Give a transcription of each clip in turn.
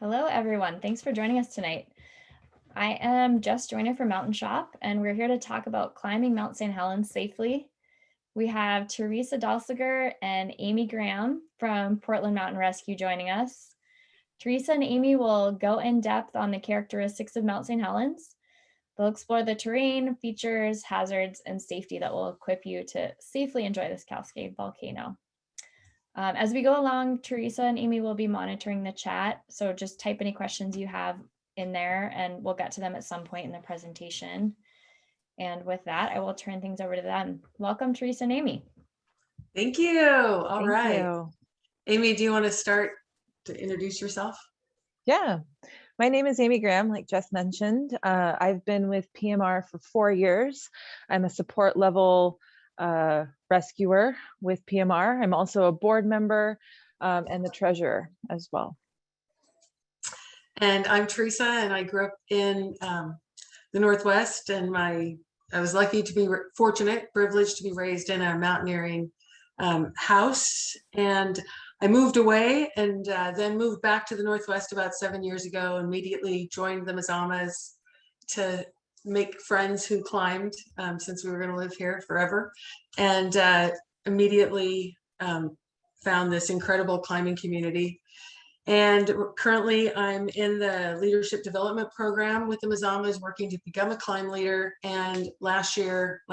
Hello, everyone. Thanks for joining us tonight. I am Jess Joyner from Mountain Shop, and we're here to talk about climbing Mount St. Helens safely. We have Teresa Dalsiger and Amy Graham from Portland Mountain Rescue joining us. Teresa and Amy will go in depth on the characteristics of Mount St. Helens. They'll explore the terrain, features, hazards, and safety that will equip you to safely enjoy this Cascade volcano. As we go along, Teresa and Amy will be monitoring the chat. So just type any questions you have in there and we'll get to them at some point in the presentation. And with that, I will turn things over to them. Welcome, Teresa and Amy. Thank you. All right. You. Amy, do you want to start to introduce yourself? Yeah, my name is Amy Graham, like Jess mentioned. I've been with PMR for 4 years. I'm a support level rescuer with PMR. I'm also a board member and the treasurer as well. And I'm Teresa, and I grew up in the Northwest, and I was lucky to be privileged to be raised in a mountaineering house. And I moved away and then moved back to the Northwest about 7 years ago, immediately joined the Mazamas to make friends who climbed since we were going to live here forever. And immediately found this incredible climbing community. And currently I'm in the leadership development program with the Mazamas, working to become a climb leader. And last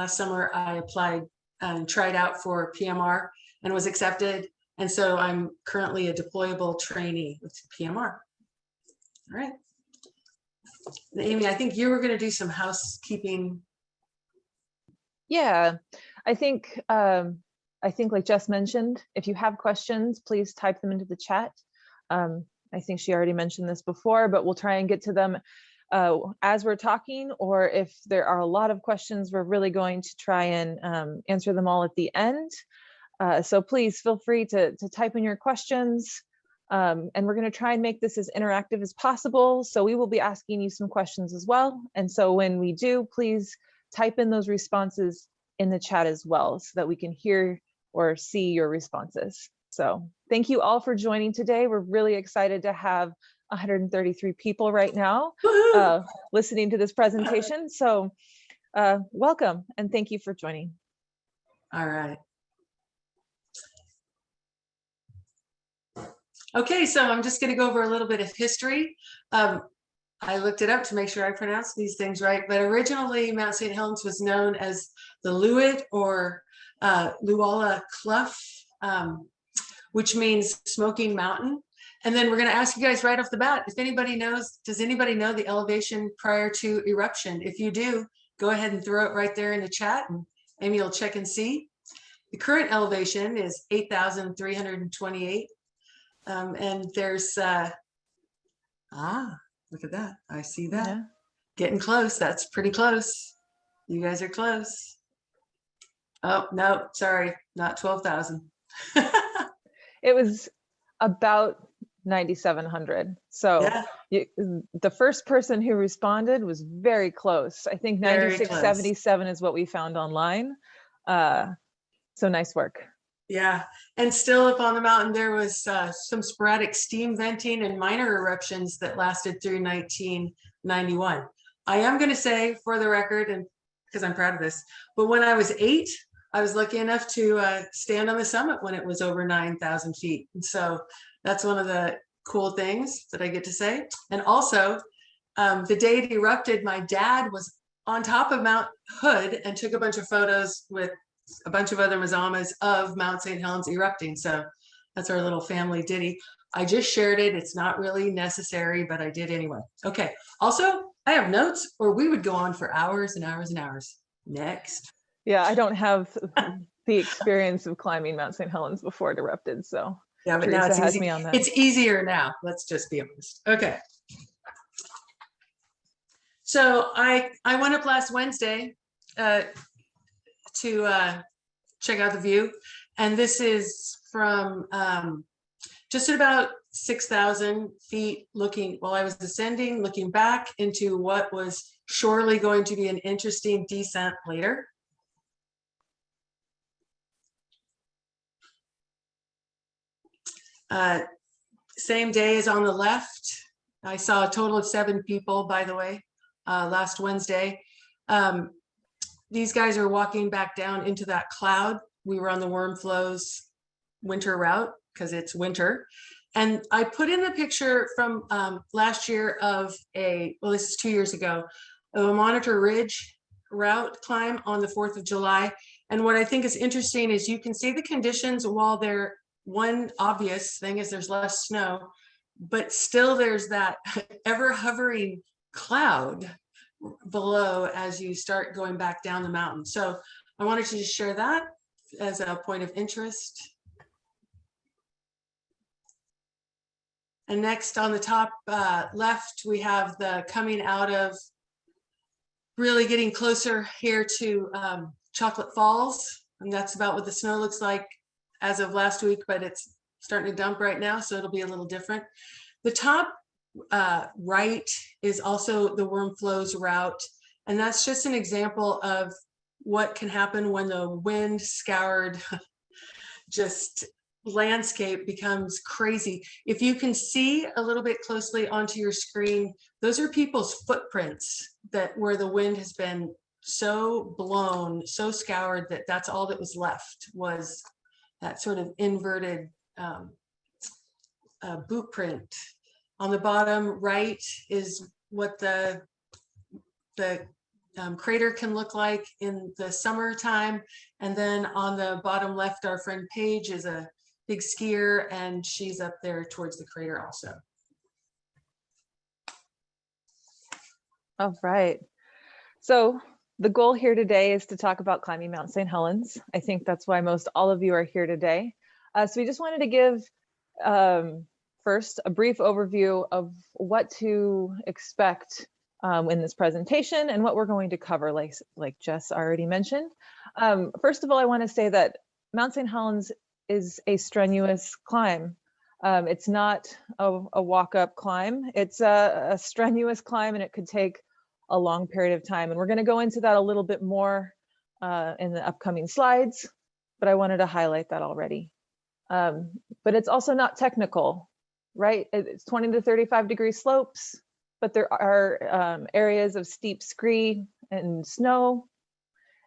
summer, I applied and tried out for PMR and was accepted. And so I'm currently a deployable trainee with PMR. All right. Amy, I think you were going to do some housekeeping. Yeah, I think like Jess mentioned, if you have questions, please type them into the chat. I think she already mentioned this before, but we'll try and get to them as we're talking, or if there are a lot of questions, we're really going to try and answer them all at the end. So please feel free to type in your questions. And we're going to try and make this as interactive as possible. So we will be asking you some questions as well. And so when we do, please type in those responses in the chat as well so that we can hear or see your responses. So thank you all for joining today. We're really excited to have 133 people right now listening to this presentation. So welcome and thank you for joining. All right. Okay, so I'm just going to go over a little bit of history. I looked it up to make sure I pronounced these things right, but originally Mount St. Helens was known as the Luit or Luala Clough, which means smoking mountain. And then we're going to ask you guys right off the bat, if anybody knows, does anybody know the elevation prior to eruption? If you do, go ahead and throw it right there in the chat and Amy will check and see. The current elevation is 8,328. And there's, look at that. I see that. Yeah. Getting close. That's pretty close. You guys are close. Oh, no, sorry, not 12,000. It was about 9,700. So yeah. The first person who responded was very close. I think 9,677 is what we found online. So nice work. Yeah, and still up on the mountain, there was some sporadic steam venting and minor eruptions that lasted through 1991. I am going to say for the record, and because I'm proud of this, but when I was 8, I was lucky enough to stand on the summit when it was over 9,000 feet. And so that's one of the cool things that I get to say. And also, the day it erupted, my dad was on top of Mount Hood and took a bunch of photos with a bunch of other Mazamas of Mount St. Helens erupting. So that's our little family ditty. I just shared it. It's not really necessary, but I did anyway. Okay. Also, I have notes or we would go on for hours and hours and hours. Next. Yeah, I don't have the experience of climbing Mount St. Helens before it erupted. So yeah, but Teresa now it's has easy. Me on that. It's easier now. Let's just be honest. Okay. So I went up last Wednesday to check out the view. And this is from just at about 6,000 feet looking, while I was ascending, looking back into what was surely going to be an interesting descent later. Same day is on the left. I saw a total of 7 people, by the way, last Wednesday. These guys are walking back down into that cloud. We were on the Worm Flows winter route because it's winter. And I put in a picture from last year of this is 2 years ago, of a Monitor Ridge route climb on the 4th of July. And what I think is interesting is you can see the conditions. While they're, one obvious thing is there's less snow, but still there's that ever hovering cloud below as you start going back down the mountain. So I wanted to just share that as a point of interest. And next on the top left, we have the coming out of, really getting closer here to Chocolate Falls. And that's about what the snow looks like as of last week, but it's starting to dump right now, so it'll be a little different. The top right is also the Worm Flows route. And that's just an example of what can happen when the wind scoured just landscape becomes crazy. If you can see a little bit closely onto your screen, those are people's footprints that where the wind has been so blown, so scoured that that's all that was left, was that sort of inverted boot print. On the bottom right is what the crater can look like in the summertime. And then on the bottom left, our friend Paige is a big skier, and she's up there towards the crater also. All right. So the goal here today is to talk about climbing Mount St. Helens. I think that's why most all of you are here today. So we just wanted to give first a brief overview of what to expect in this presentation and what we're going to cover, like Jess already mentioned. First of all, I want to say that Mount St. Helens is a strenuous climb. It's not a walk-up climb. It's a strenuous climb, and it could take a long period of time. And we're going to go into that a little bit more in the upcoming slides, but I wanted to highlight that already. But it's also not technical, right? It's 20 to 35 degree slopes, but there are areas of steep scree and snow,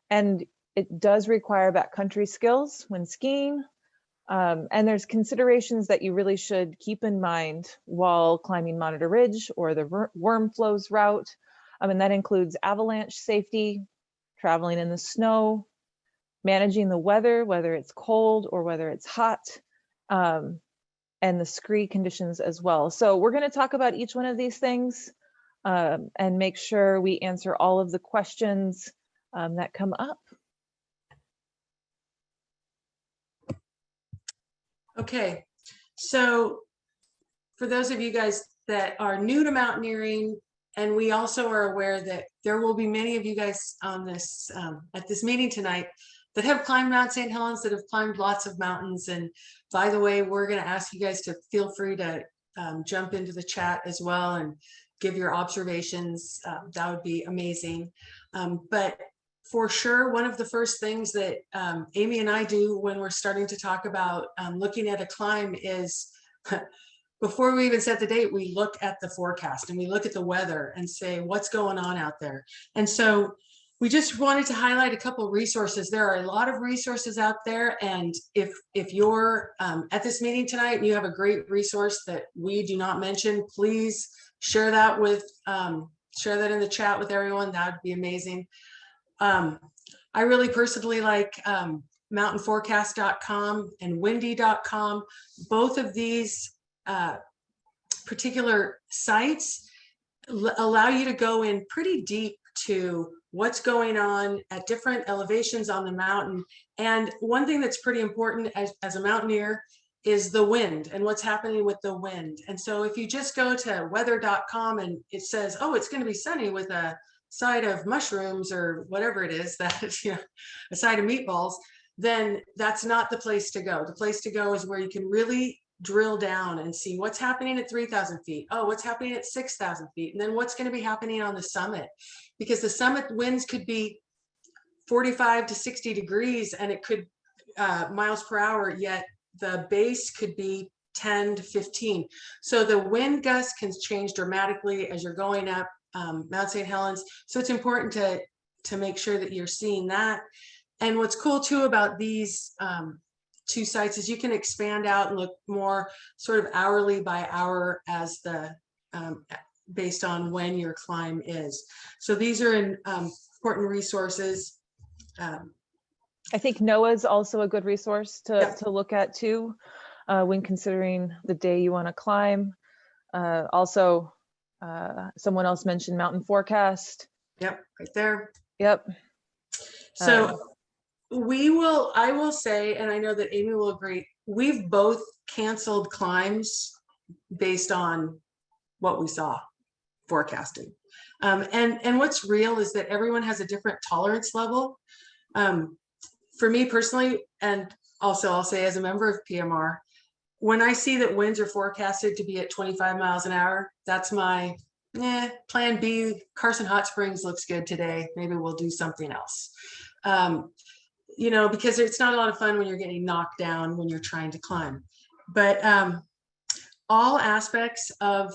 and it does require backcountry skills when skiing. And there's considerations that you really should keep in mind while climbing Monitor Ridge or the Worm Flows route. And that includes avalanche safety, traveling in the snow, managing the weather, whether it's cold or whether it's hot, and the scree conditions as well. So we're going to talk about each one of these things and make sure we answer all of the questions that come up. Okay, so for those of you guys that are new to mountaineering, and we also are aware that there will be many of you guys on this at this meeting tonight that have climbed Mount St. Helens, that have climbed lots of mountains. And by the way, we're going to ask you guys to feel free to jump into the chat as well and give your observations. That would be amazing. But for sure, one of the first things that Amy and I do when we're starting to talk about looking at a climb is before we even set the date, we look at the forecast and we look at the weather and say, what's going on out there? And so we just wanted to highlight a couple of resources. There are a lot of resources out there. And if you're at this meeting tonight and you have a great resource that we do not mention, please share that with, share that in the chat with everyone. That would be amazing. I really personally like mountainforecast.com and windy.com. Both of these particular sites allow you to go in pretty deep to what's going on at different elevations on the mountain. And one thing that's pretty important as a mountaineer is the wind and what's happening with the wind. And so if you just go to weather.com and it says, oh, it's going to be sunny with a side of mushrooms or whatever it is, that a side of meatballs, then that's not the place to go. The place to go is where you can really drill down and see what's happening at 3,000 feet. Oh, what's happening at 6,000 feet? And then what's going to be happening on the summit? Because the summit winds could be 45 to 60 degrees and it could miles per hour, yet the base could be 10 to 15. So the wind gusts can change dramatically as you're going up Mount St. Helens. So it's important to make sure that you're seeing that. And what's cool too about these two sites is you can expand out and look more sort of hourly by hour as the based on when your climb is. So these are important resources. I think NOAA is also a good resource Yep. to look at too, when considering the day you want to climb. Also, someone else mentioned Mountain Forecast. Yep, right there. Yep. So I will say, and I know that Amy will agree, we've both canceled climbs based on what we saw forecasting. And what's real is that everyone has a different tolerance level. For me personally, and also I'll say as a member of PMR, when I see that winds are forecasted to be at 25 miles an hour, that's my plan B. Carson Hot Springs looks good today. Maybe we'll do something else. You know, because it's not a lot of fun when you're getting knocked down when you're trying to climb. But all aspects of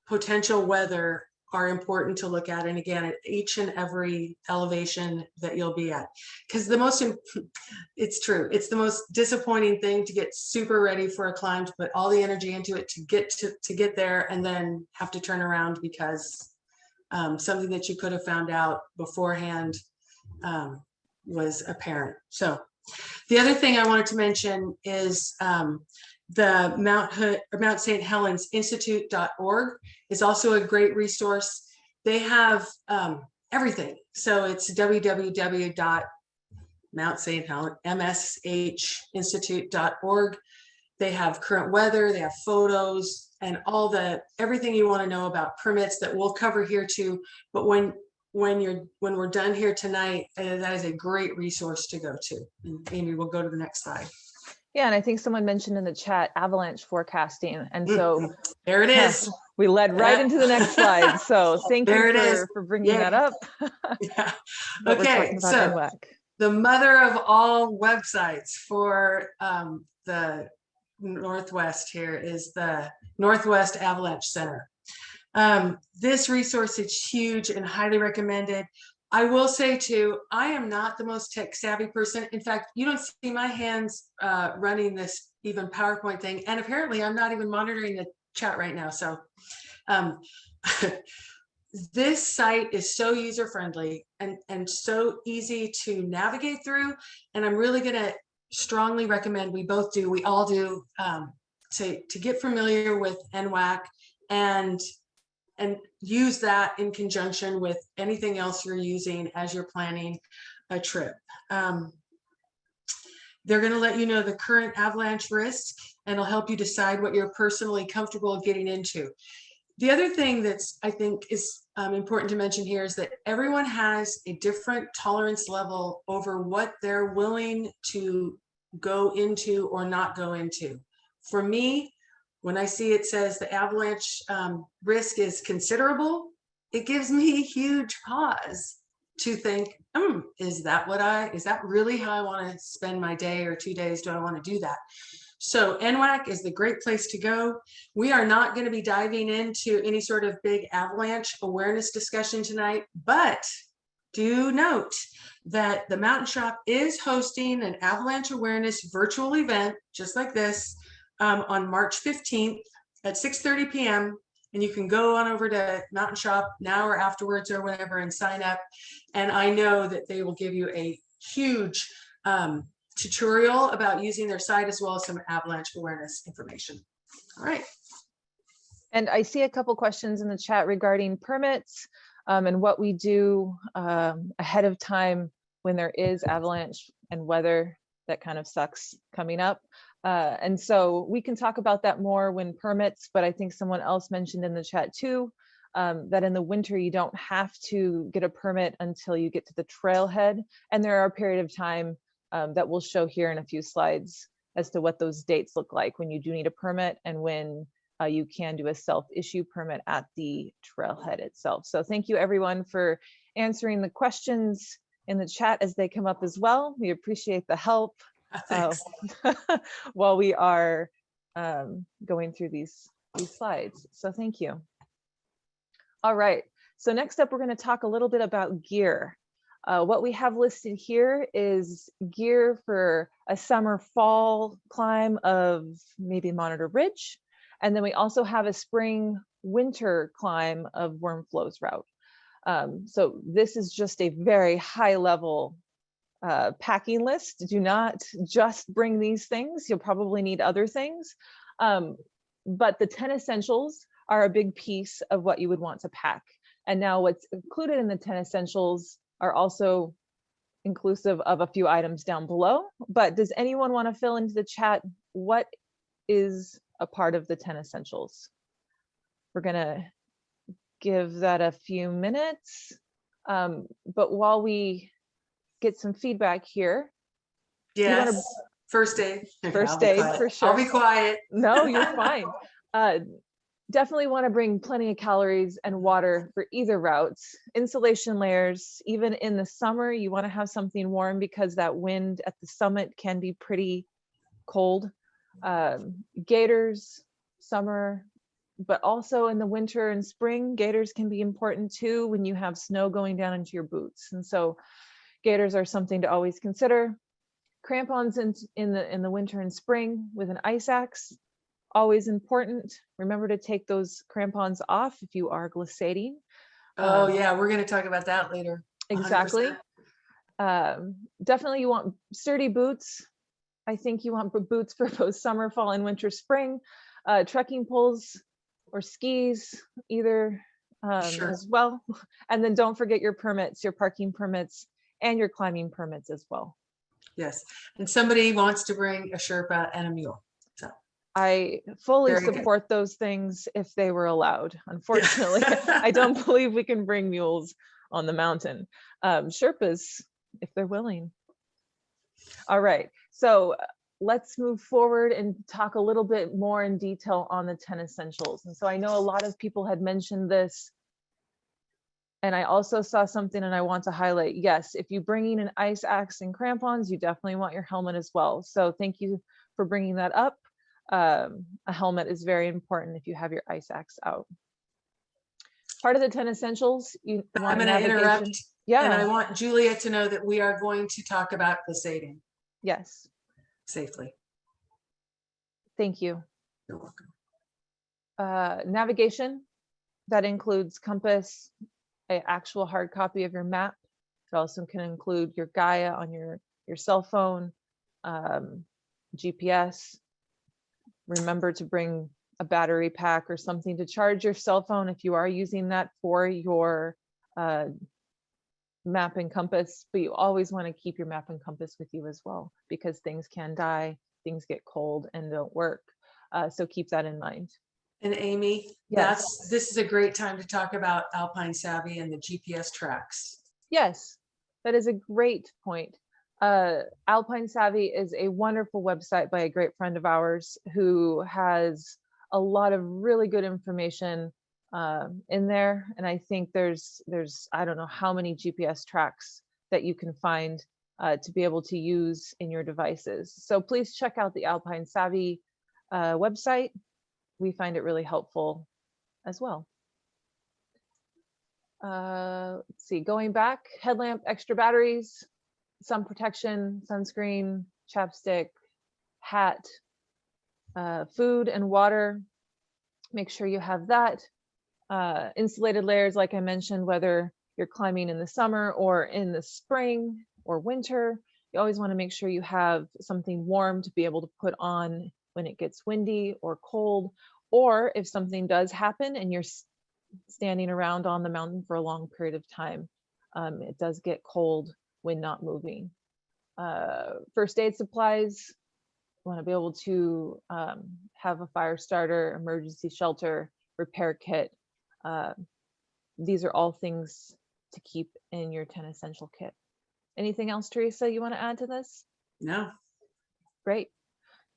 potential weather are important to look at, and again at each and every elevation that you'll be at, because it's true, it's the most disappointing thing to get super ready for a climb, to put all the energy into it to get there and then have to turn around because something that you could have found out beforehand was apparent. So the other thing I wanted to mention is the Mt St Helens Institute.org is also a great resource. They have everything. So it's www.mountsthelens.mshinstitute.org. They have current weather, they have photos, and everything you want to know about permits that we'll cover here too. But when we're done here tonight, that is a great resource to go to. And Amy, we'll go to the next slide. Yeah, and I think someone mentioned in the chat avalanche forecasting, and so there it is. We led right into the next slide. So thank you for bringing that up. Yeah. But Okay, we're talking about NWAC. The mother of all websites for the Northwest here is the Northwest Avalanche Center. This resource is huge and highly recommended. I will say too, I am not the most tech savvy person. In fact, you don't see my hands running this even PowerPoint thing. And apparently I'm not even monitoring the chat right now. So this site is so user-friendly and so easy to navigate through. And I'm really gonna strongly recommend, we all do, to get familiar with NWAC and use that in conjunction with anything else you're using as you're planning a trip. They're going to let you know the current avalanche risk, and it'll help you decide what you're personally comfortable getting into. The other thing that's, I think, is important to mention here is that everyone has a different tolerance level over what they're willing to go into or not go into. For me, when I see it says the avalanche risk is considerable, it gives me huge pause to think, is that really how I want to spend my day or 2 days? Do I want to do that? So NWAC is the great place to go. We are not going to be diving into any sort of big avalanche awareness discussion tonight, but do note that the Mountain Shop is hosting an avalanche awareness virtual event just like this on March 15th at 6:30 p.m. And you can go on over to Mountain Shop now or afterwards or whatever and sign up. And I know that they will give you a huge tutorial about using their site as well as some avalanche awareness information. All right. And I see a couple questions in the chat regarding permits and what we do ahead of time when there is avalanche and weather that kind of sucks coming up. And so we can talk about that more when permits, but I think someone else mentioned in the chat too, that in the winter, you don't have to get a permit until you get to the trailhead. And there are a period of time that we'll show here in a few slides as to what those dates look like when you do need a permit and when you can do a self-issue permit at the trailhead itself. So thank you everyone for answering the questions in the chat as they come up as well. We appreciate the help while we are going through these slides. So thank you. All right, so next up, we're going to talk a little bit about gear. What we have listed here is gear for a summer fall climb of maybe Monitor Ridge. And then we also have a spring winter climb of Worm Flow's route. So this is just a very high level packing list. Do not just bring these things. You'll probably need other things. But the 10 essentials are a big piece of what you would want to pack. And now what's included in the 10 essentials are also inclusive of a few items down below. But does anyone want to fill into the chat what is a part of the 10 essentials? We're gonna give that a few minutes. But while we get some feedback here. Yes, first aid. First aid for sure. I'll be quiet. No, you're fine. Definitely want to bring plenty of calories and water for either routes. Insulation layers, even in the summer, you want to have something warm because that wind at the summit can be pretty cold. Gaiters, summer, but also in the winter and spring, gaiters can be important too when you have snow going down into your boots. And so gaiters are something to always consider. Crampons in the winter and spring with an ice axe, always important. Remember to take those crampons off if you are glissading. Oh yeah, we're going to talk about that later. 100%. Exactly. Definitely you want sturdy boots. I think you want boots for both summer, fall, and winter, spring. Trekking poles or skis, either Sure. as well. And then don't forget your permits, your parking permits, and your climbing permits as well. Yes, and somebody wants to bring a Sherpa and a mule. So I fully Very good. support those things if they were allowed. Unfortunately, I don't believe we can bring mules on the mountain. Sherpas, if they're willing. All right, so let's move forward and talk a little bit more in detail on the 10 essentials. And so I know a lot of people had mentioned this, and I also saw something and I want to highlight. Yes, if you're bringing an ice axe and crampons, you definitely want your helmet as well. So thank you for bringing that up. A helmet is very important if you have your ice axe out. Part of the 10 essentials, you want I'm going to interrupt. Yeah. And I want Julia to know that we are going to talk about glissading. Yes. Safely. Thank you. You're welcome. Navigation, that includes compass, an actual hard copy of your map. It also can include your Gaia on your cell phone, GPS. Remember to bring a battery pack or something to charge your cell phone if you are using that for your map and compass, but you always want to keep your map and compass with you as well, because things can die, things get cold and don't work. So keep that in mind. And Amy, yes, this is a great time to talk about Alpine Savvy and the GPS tracks. Yes, that is a great point. Alpine Savvy is a wonderful website by a great friend of ours who has a lot of really good information in there. And I think there's I don't know how many GPS tracks that you can find to be able to use in your devices. So please check out the Alpine Savvy website. We find it really helpful as well. Let's see, going back, headlamp, extra batteries, sun protection, sunscreen, chapstick, hat, food and water. Make sure you have that. Insulated layers, like I mentioned, whether you're climbing in the summer or in the spring or winter, you always want to make sure you have something warm to be able to put on when it gets windy or cold, or if something does happen and you're standing around on the mountain for a long period of time. It does get cold when not moving. First aid supplies, you want to be able to have a fire starter, emergency shelter, repair kit. These are all things to keep in your 10 essential kit. Anything else, Teresa, you want to add to this? No. Great.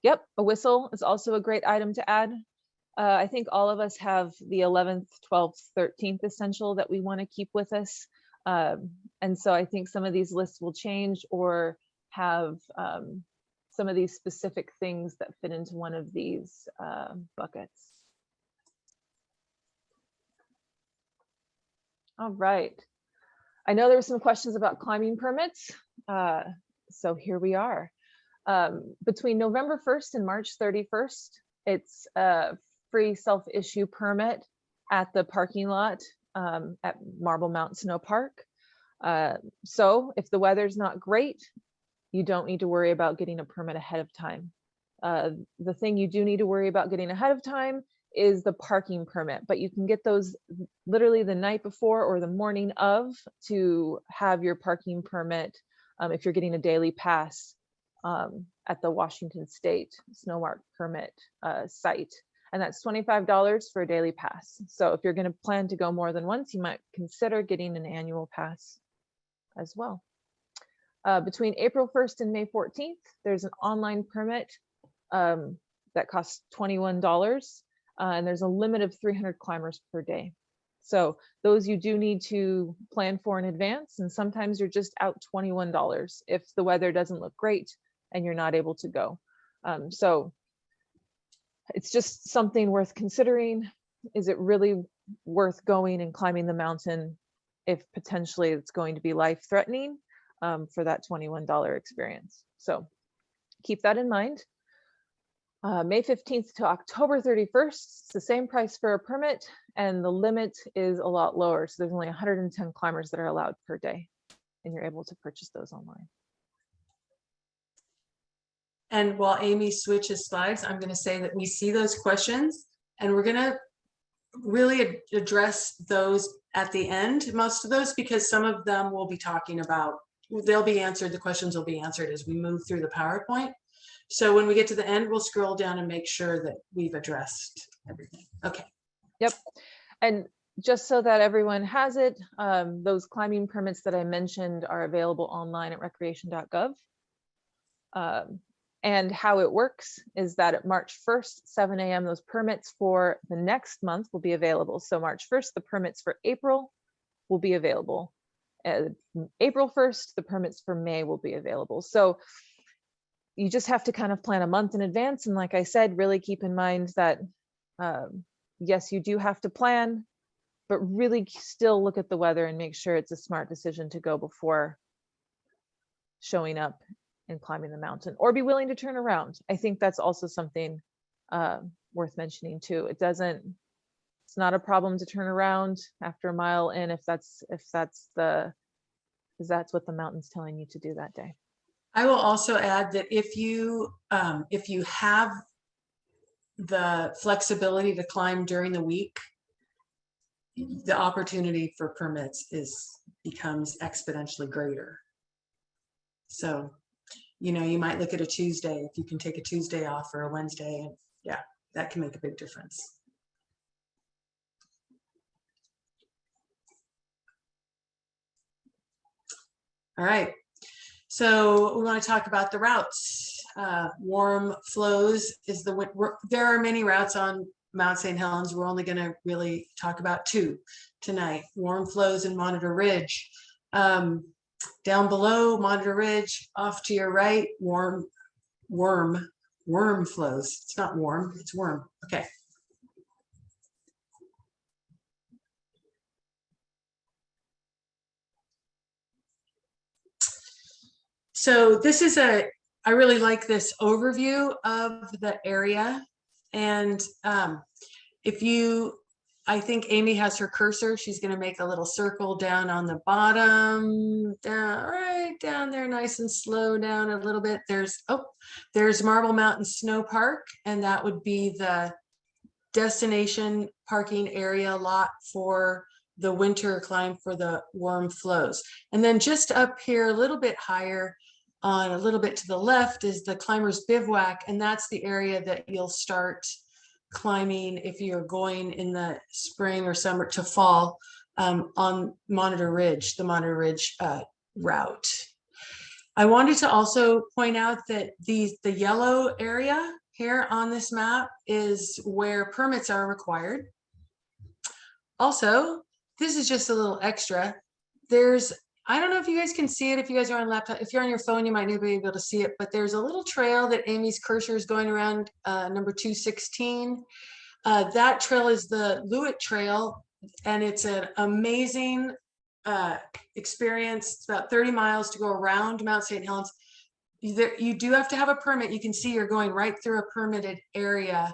Yep, a whistle is also a great item to add. I think all of us have the 11th, 12th, 13th essential that we want to keep with us. And so I think some of these lists will change or have some some of these specific things that fit into one of these buckets. All right. I know there were some questions about climbing permits. So here we are. Between November 1st and March 31st, it's a free self-issue permit at the parking lot at Marble Mountain Snow Park. So if the weather's not great, you don't need to worry about getting a permit ahead of time. The thing you do need to worry about getting ahead of time is the parking permit, but you can get those literally the night before or the morning of to have your parking permit if you're getting a daily pass at the Washington State Snowmark permit site. And that's $25 for a daily pass. So if you're going to plan to go more than once, you might consider getting an annual pass as well. Between April 1st and May 14th, there's an online permit that costs $21. And there's a limit of 300 climbers per day. So those you do need to plan for in advance. And sometimes you're just out $21 if the weather doesn't look great and you're not able to go. So it's just something worth considering. Is it really worth going and climbing the mountain if potentially it's going to be life-threatening for that $21 experience? So keep that in mind. May 15th to October 31st, it's the same price for a permit, and the limit is a lot lower. So there's only 110 climbers that are allowed per day, and you're able to purchase those online. And while Amy switches slides, I'm going to say that we see those questions, and we're going to really address those at the end, most of those, because some of them we'll be talking about. They'll be answered, the questions will be answered as we move through the PowerPoint. So when we get to the end, we'll scroll down and make sure that we've addressed everything. Okay. Yep. And just so that everyone has it, those climbing permits that I mentioned are available online at recreation.gov. And how it works is that at March 1st, 7 a.m., those permits for the next month will be available. So March 1st, the permits for April will be available. April 1st, the permits for May will be available. So you just have to kind of plan a month in advance. And like I said, really keep in mind that, yes, you do have to plan, but really still look at the weather and make sure it's a smart decision to go before showing up and climbing the mountain, or be willing to turn around. I think that's also something worth mentioning too. It's not a problem to turn around after a mile in if that's what the mountain's telling you to do that day. I will also add that if you have the flexibility to climb during the week, the opportunity for permits becomes exponentially greater. So, you know, you might look at a Tuesday, if you can take a Tuesday off or a Wednesday, and yeah, that can make a big difference. All right. So we want to talk about the routes. Warm flows is there are many routes on Mount St. Helens. We're only going to really talk about two tonight. Warm flows and Monitor Ridge. Down below Monitor Ridge, off to your right, worm flows. It's not warm, it's worm. Okay. So this is I really like this overview of the area. And I think Amy has her cursor. She's going to make a little circle down on the bottom, right down there, nice and slow down a little bit. There's Marble Mountain Snow Park, and that would be the destination parking area lot for the winter climb for the warm flows. And then just up here a little bit higher, on a little bit to the left, is the Climbers Bivouac, and that's the area that you'll start climbing if you're going in the spring or summer to fall on Monitor Ridge, the Monitor Ridge route. I wanted to also point out that the yellow area here on this map is where permits are required. Also, this is just a little extra. I don't know if you guys can see it if you guys are on laptop. If you're on your phone, you might not be able to see it, but there's a little trail that Amy's cursor is going around, number 216. That trail is the Lewitt Trail, and it's an amazing experience. It's about 30 miles to go around Mount St. Helens. You do have to have a permit. You can see you're going right through a permitted area.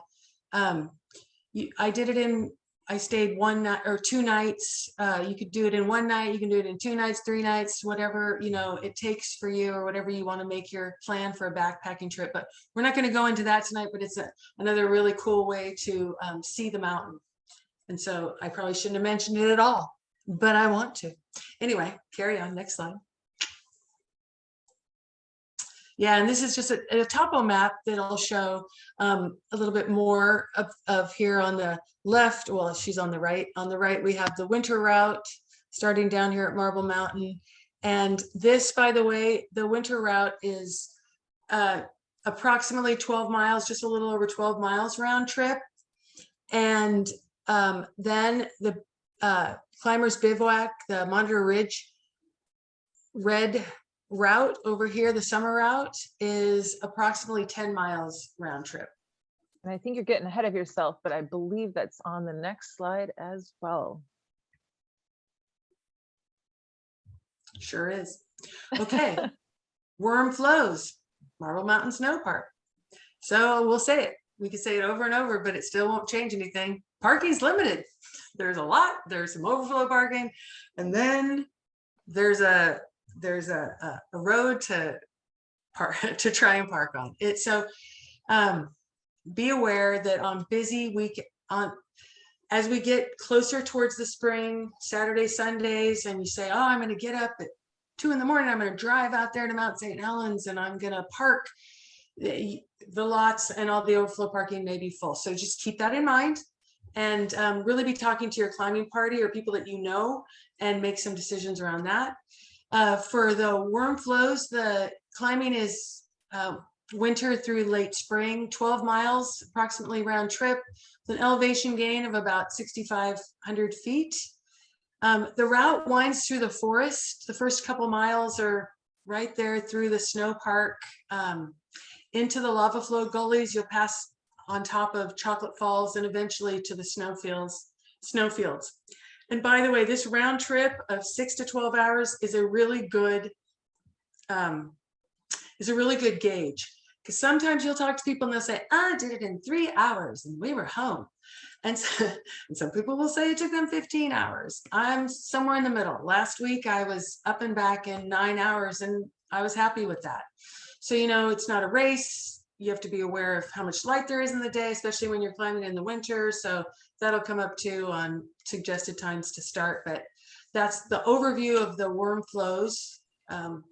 I did it in, I stayed 1 night or 2 nights. You could do it in 1 night. You can do it in 2 nights, 3 nights, whatever, you know, it takes for you, or whatever you want to make your plan for a backpacking trip. But we're not going to go into that tonight, but it's another really cool way to see the mountain. And so I probably shouldn't have mentioned it at all, but I want to. Anyway, carry on. Next slide. Yeah, and this is just a topo map that'll show a little bit more of here on the left. Well, she's on the right. On the right, we have the winter route starting down here at Marble Mountain. And this, by the way, the winter route is approximately 12 miles, just a little over 12 miles round trip. And then the Climbers Bivouac, the Monitor Ridge red route over here, the summer route, is approximately 10 miles round trip. And I think you're getting ahead of yourself, but I believe that's on the next slide as well. Sure is. Okay. Worm Flows, Marble Mountain Snow Park. So we'll say it. We can say it over and over, but it still won't change anything. Parking's limited. There's a lot. There's some overflow parking, and then there's a road to park to try and park on it. So be aware that on busy week, as we get closer towards the spring, Saturday, Sundays, and you say, oh, I'm going to get up at 2 in the morning, I'm going to drive out there to Mount St. Helens, and I'm going to park, the lots and all the overflow parking may be full. So just keep that in mind, and really be talking to your climbing party or people that you know, and make some decisions around that. For the Worm Flows, the climbing is winter through late spring, 12 miles approximately round trip, with an elevation gain of about 6,500 feet. The route winds through the forest. The first couple miles are right there through the snow park, into the lava flow gullies. You'll pass on top of Chocolate Falls and eventually to the snowfields. And by the way, this round trip of 6 to 12 hours is a really good gauge, because sometimes you'll talk to people and they'll say, I did it in 3 hours and we were home. And some people will say it took them 15 hours. I'm somewhere in the middle. Last week I was up and back in 9 hours, and I was happy with that. So, you know, it's not a race. You have to be aware of how much light there is in the day, especially when you're climbing in the winter. So that'll come up too on suggested times to start. But that's the overview of the Worm Flows. One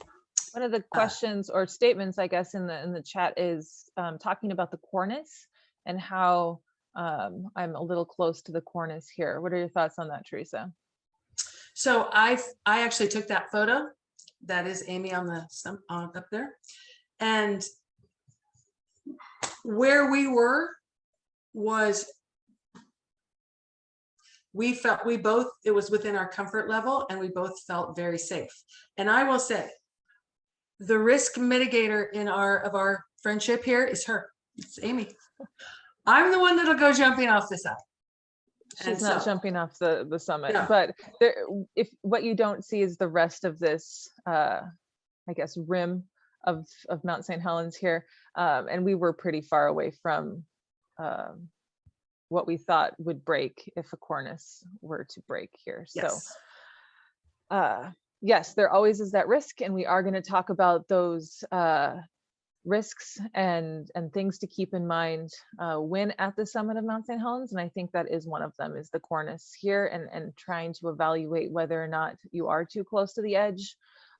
of the questions or statements, I guess, in the chat is talking about the cornice and how I'm a little close to the cornice here. What are your thoughts on that, Teresa? So I actually took that photo. That is Amy on the up there, and where we were was, it was within our comfort level, and we both felt very safe. And I will say, the risk mitigator of our friendship here is her. It's Amy. I'm the one that'll go jumping off the side. She's not jumping off the summit, no. But if what you don't see is the rest of this, I guess, rim of Mount St. Helens here, and we were pretty far away from what we thought would break if a cornice were to break here. Yes. So yes, there always is that risk, and we are going to talk about those risks and things to keep in mind when at the summit of Mount St. Helens. And I think that is one of them, is the cornice here, and trying to evaluate whether or not you are too close to the edge,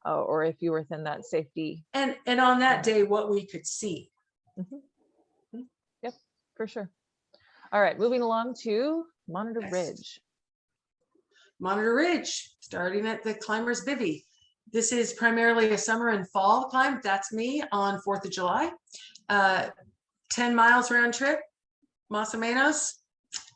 or if you were within that safety. And on that day, what we could see. Mm-hmm. Yep, for sure. All right, moving along to Monitor Ridge. Monitor Ridge, starting at the Climbers Bivvy. This is primarily a summer and fall climb. That's me on 4th of July. 10 miles round trip, Más o menos,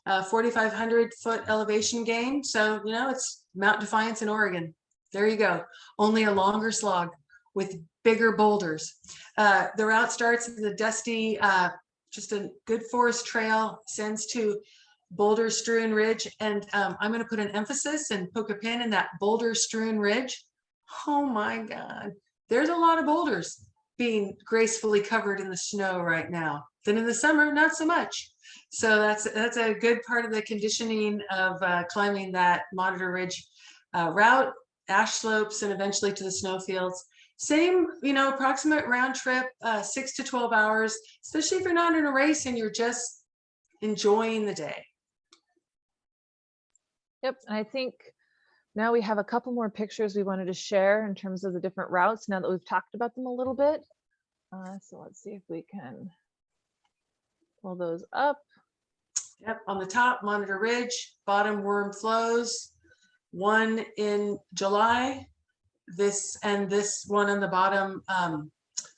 4,500 foot elevation gain. So, you know, it's Mount Defiance in Oregon. There you go. Only a longer slog with bigger boulders. The route starts in the dusty, just a good forest trail, sends to boulder strewn ridge. And I'm going to put an emphasis and poke a pin in that boulder strewn ridge. Oh my God. There's a lot of boulders being gracefully covered in the snow right now. Then in the summer, not so much. So that's a good part of the conditioning of climbing that Monitor Ridge route, ash slopes, and eventually to the snowfields. Same, approximate round trip, 6 to 12 hours, especially if you're not in a race and you're just enjoying the day. Yep, and I think now we have a couple more pictures we wanted to share in terms of the different routes now that we've talked about them a little bit. So let's see if we can pull those up. Yep, on the top, Monitor Ridge, bottom Worm Flows, one in July, this one on the bottom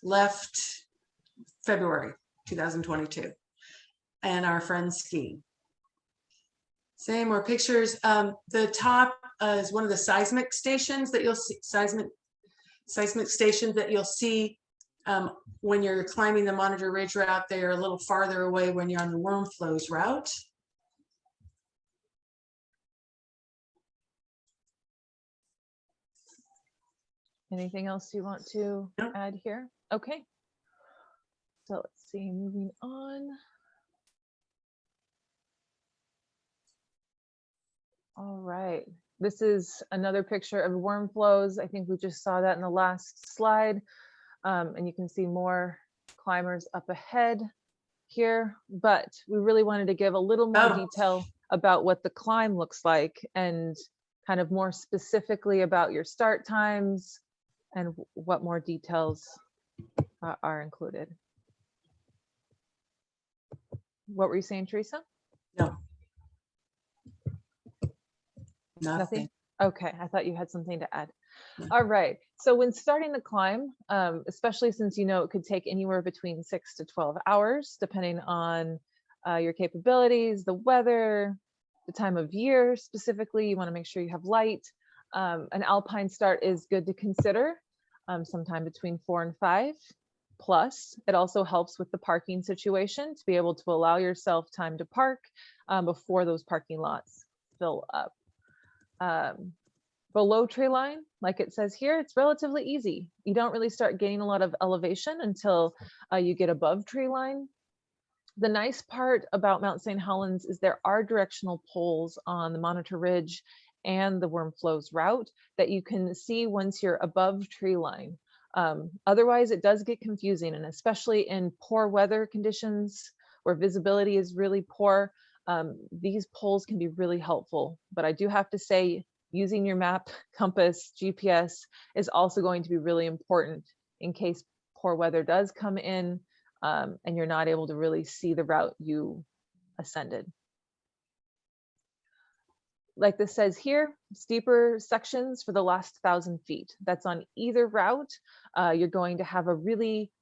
left February 2022, and our friends skiing. Same, more pictures. The top is one of the seismic stations that you'll see, seismic stations that you'll see when you're climbing the Monitor Ridge route. They are a little farther away when you're on the Worm Flows route. Anything else you want to add here? Okay. So let's see, moving on. All right. This is another picture of worm flows. I think we just saw that in the last slide. And you can see more climbers up ahead here, but we really wanted to give a little more detail about what the climb looks like and kind of more specifically about your start times and what more details are included. What were you saying, Teresa? No. Nothing. Okay, I thought you had something to add. All right, so when starting the climb, especially since it could take anywhere between 6 to 12 hours, depending on your capabilities, the weather, the time of year specifically, you want to make sure you have light. An alpine start is good to consider sometime between 4 and 5. Plus, it also helps with the parking situation to be able to allow yourself time to park before those parking lots fill up. Below tree line, like it says here, it's relatively easy. You don't really start gaining a lot of elevation until you get above tree line. The nice part about Mount St. Helens is there are directional poles on the Monitor Ridge and the Worm Flows route that you can see once you're above tree line. Otherwise, it does get confusing, and especially in poor weather conditions where visibility is really poor, these poles can be really helpful. But I do have to say, using your map, compass, GPS is also going to be really important in case poor weather does come in and you're not able to really see the route you ascended. Like this says here, steeper sections for the last 1,000 feet. That's on either route. You're going to have a really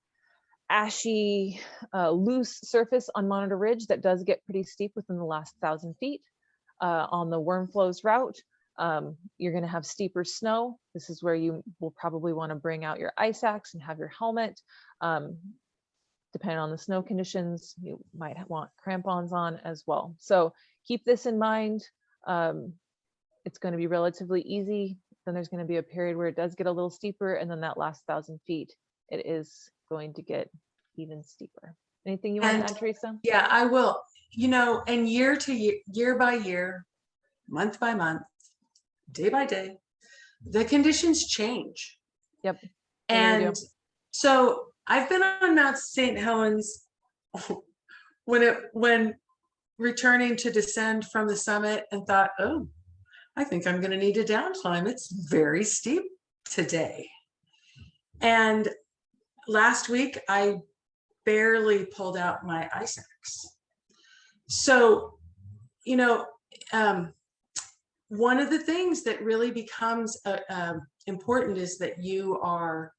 ashy, loose surface on Monitor Ridge that does get pretty steep within the last 1,000 feet. On the Worm Flows route, you're going to have steeper snow. This is where you will probably want to bring out your ice axe and have your helmet. Depending on the snow conditions, you might want crampons on as well. So keep this in mind. It's going to be relatively easy. Then there's going to be a period where it does get a little steeper, and then that last 1,000 feet, it is going to get even steeper. Anything you want to add, Teresa? Yeah, I will. And year to year, year by year, month by month, day by day, the conditions change. Yep. And so I've been on Mount St. Helens when returning to descend from the summit and thought, oh, I think I'm going to need to down climb. It's very steep today. And last week, I barely pulled out my ice axe. So, one of the things that really becomes important is that you are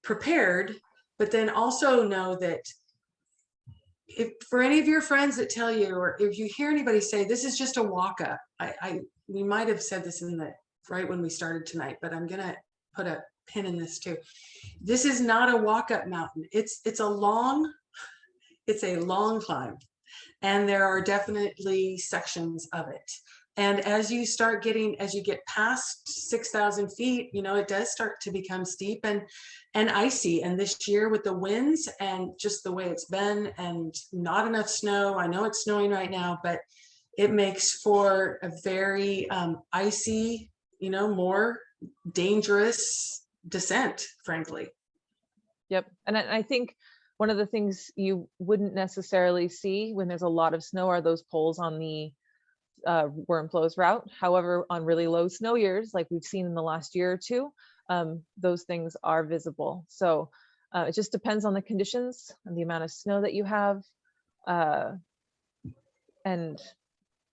prepared, but then also know that if for any of your friends that tell you, or if you hear anybody say, this is just a walk up, we might have said this in the right when we started tonight, but I'm gonna put a pin in this too. This is not a walk-up mountain. It's a long climb, and there are definitely sections of it. And as you get past 6,000 feet, you know, it does start to become steep and icy. And this year with the winds and just the way it's been and not enough snow, I know it's snowing right now, but it makes for a very icy, you know, more dangerous descent, frankly. Yep. And I think one of the things you wouldn't necessarily see when there's a lot of snow are those poles on the worm flows route. However, on really low snow years, like we've seen in the last year or two, those things are visible. So it just depends on the conditions and the amount of snow that you have and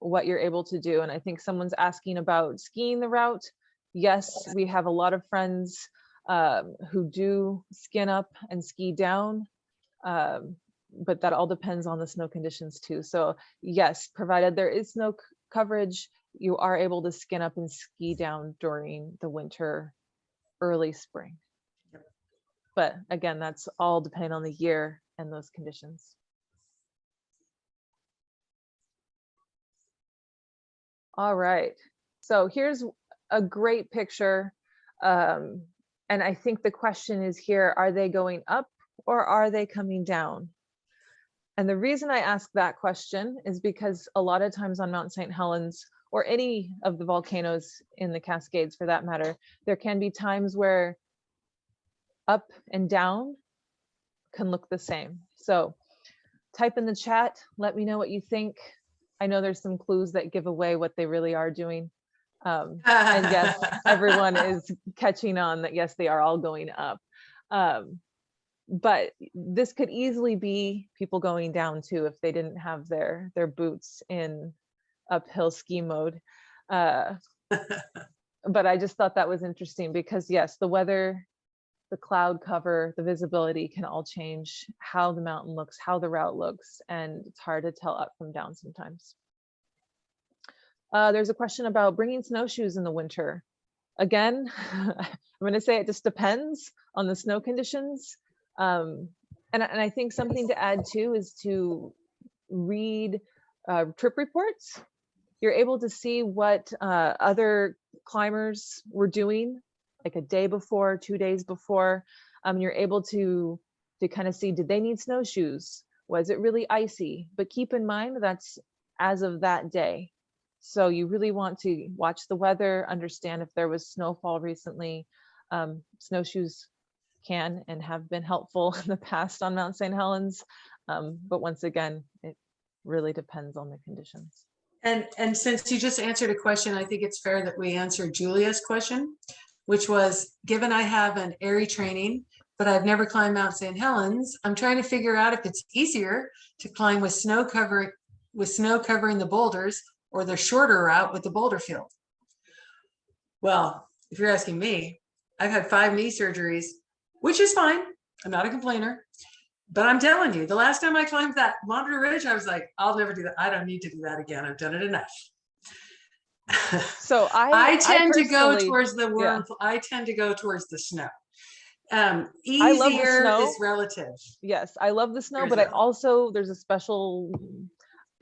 what you're able to do. And I think someone's asking about skiing the route. Yes, we have a lot of friends who do skin up and ski down. But that all depends on the snow conditions too. So yes, provided there is snow coverage, you are able to skin up and ski down during the winter, early spring. Yep. But again, that's all depending on the year and those conditions. All right, so here's a great picture. And I think the question is here, are they going up or are they coming down? And the reason I ask that question is because a lot of times on Mount St. Helens, or any of the volcanoes in the Cascades for that matter, there can be times where up and down can look the same. So type in the chat, let me know what you think. I know there's some clues that give away what they really are doing. And yes, everyone is catching on that, yes, they are all going up. But this could easily be people going down too if they didn't have their boots in uphill ski mode. But I just thought that was interesting because yes, the weather, the cloud cover, the visibility can all change how the mountain looks, how the route looks, and it's hard to tell up from down sometimes. There's a question about bringing snowshoes in the winter. Again, I'm going to say it just depends on the snow conditions. And I think something to add too is to read trip reports. You're able to see what other climbers were doing like a day before, 2 days before. You're able to kind of see, did they need snowshoes? Was it really icy? But keep in mind that's as of that day. So you really want to watch the weather, understand if there was snowfall recently. Snowshoes can and have been helpful in the past on Mount St. Helens. But once again, it really depends on the conditions. And since you just answered a question, I think it's fair that we answer Julia's question, which was, given I have an AIRI training, but I've never climbed Mount St. Helens, I'm trying to figure out if it's easier to climb with snow covering the boulders or the shorter route with the boulder field. Well, if you're asking me, I've had 5 knee surgeries, which is fine. I'm not a complainer, but I'm telling you, the last time I climbed that Monitor Ridge, I was like, I'll never do that. I don't need to do that again. I've done it enough. So I tend to go towards the worm. Yeah. I tend to go towards the snow. Easier I love the snow. Is relative. Yes, I love the snow, but there's a special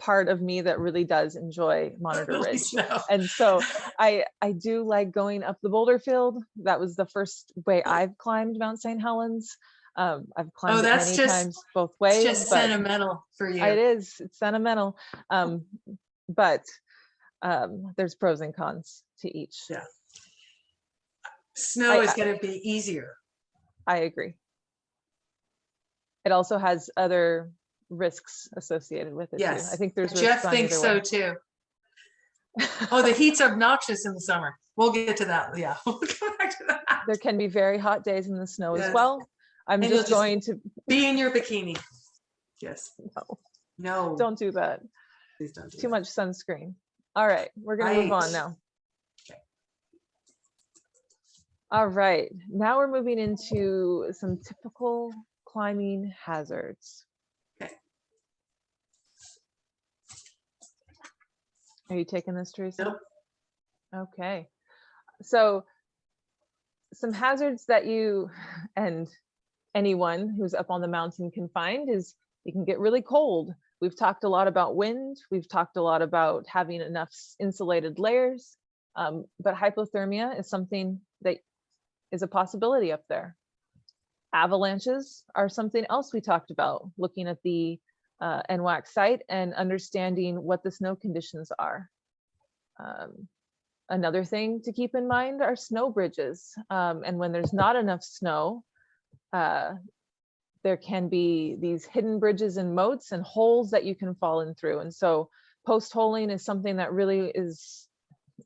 part of me that really does enjoy Monitor Ridge. And so I do like going up the boulder field. That was the first way I've climbed Mount St. Helens. I've climbed it many times both ways. It's just sentimental for you. It is. It's sentimental. But there's pros and cons to each. Yeah. Snow is going to be easier. I agree. It also has other risks associated with it. Yes. Too. I think there's Jeff thinks so too. Oh, the heat's obnoxious in the summer. We'll get to that. Yeah. We'll come back to that. There can be very hot days in the snow as well. I'm just going to be in your bikini. Yes. No. Don't do that. Please don't do Too much sunscreen. All right, we're going to move on now. Okay. All right, now we're moving into some typical climbing hazards. Okay. Are you taking this, Teresa? Nope. Okay. So some hazards that you and anyone who's up on the mountain can find is it can get really cold. We've talked a lot about wind. We've talked a lot about having enough insulated layers, but hypothermia is something that is a possibility up there. Avalanches are something else we talked about, looking at the NWAC site and understanding what the snow conditions are. Another thing to keep in mind are snow bridges. And when there's not enough snow, there can be these hidden bridges and moats and holes that you can fall in through. And so post-holing is something that really is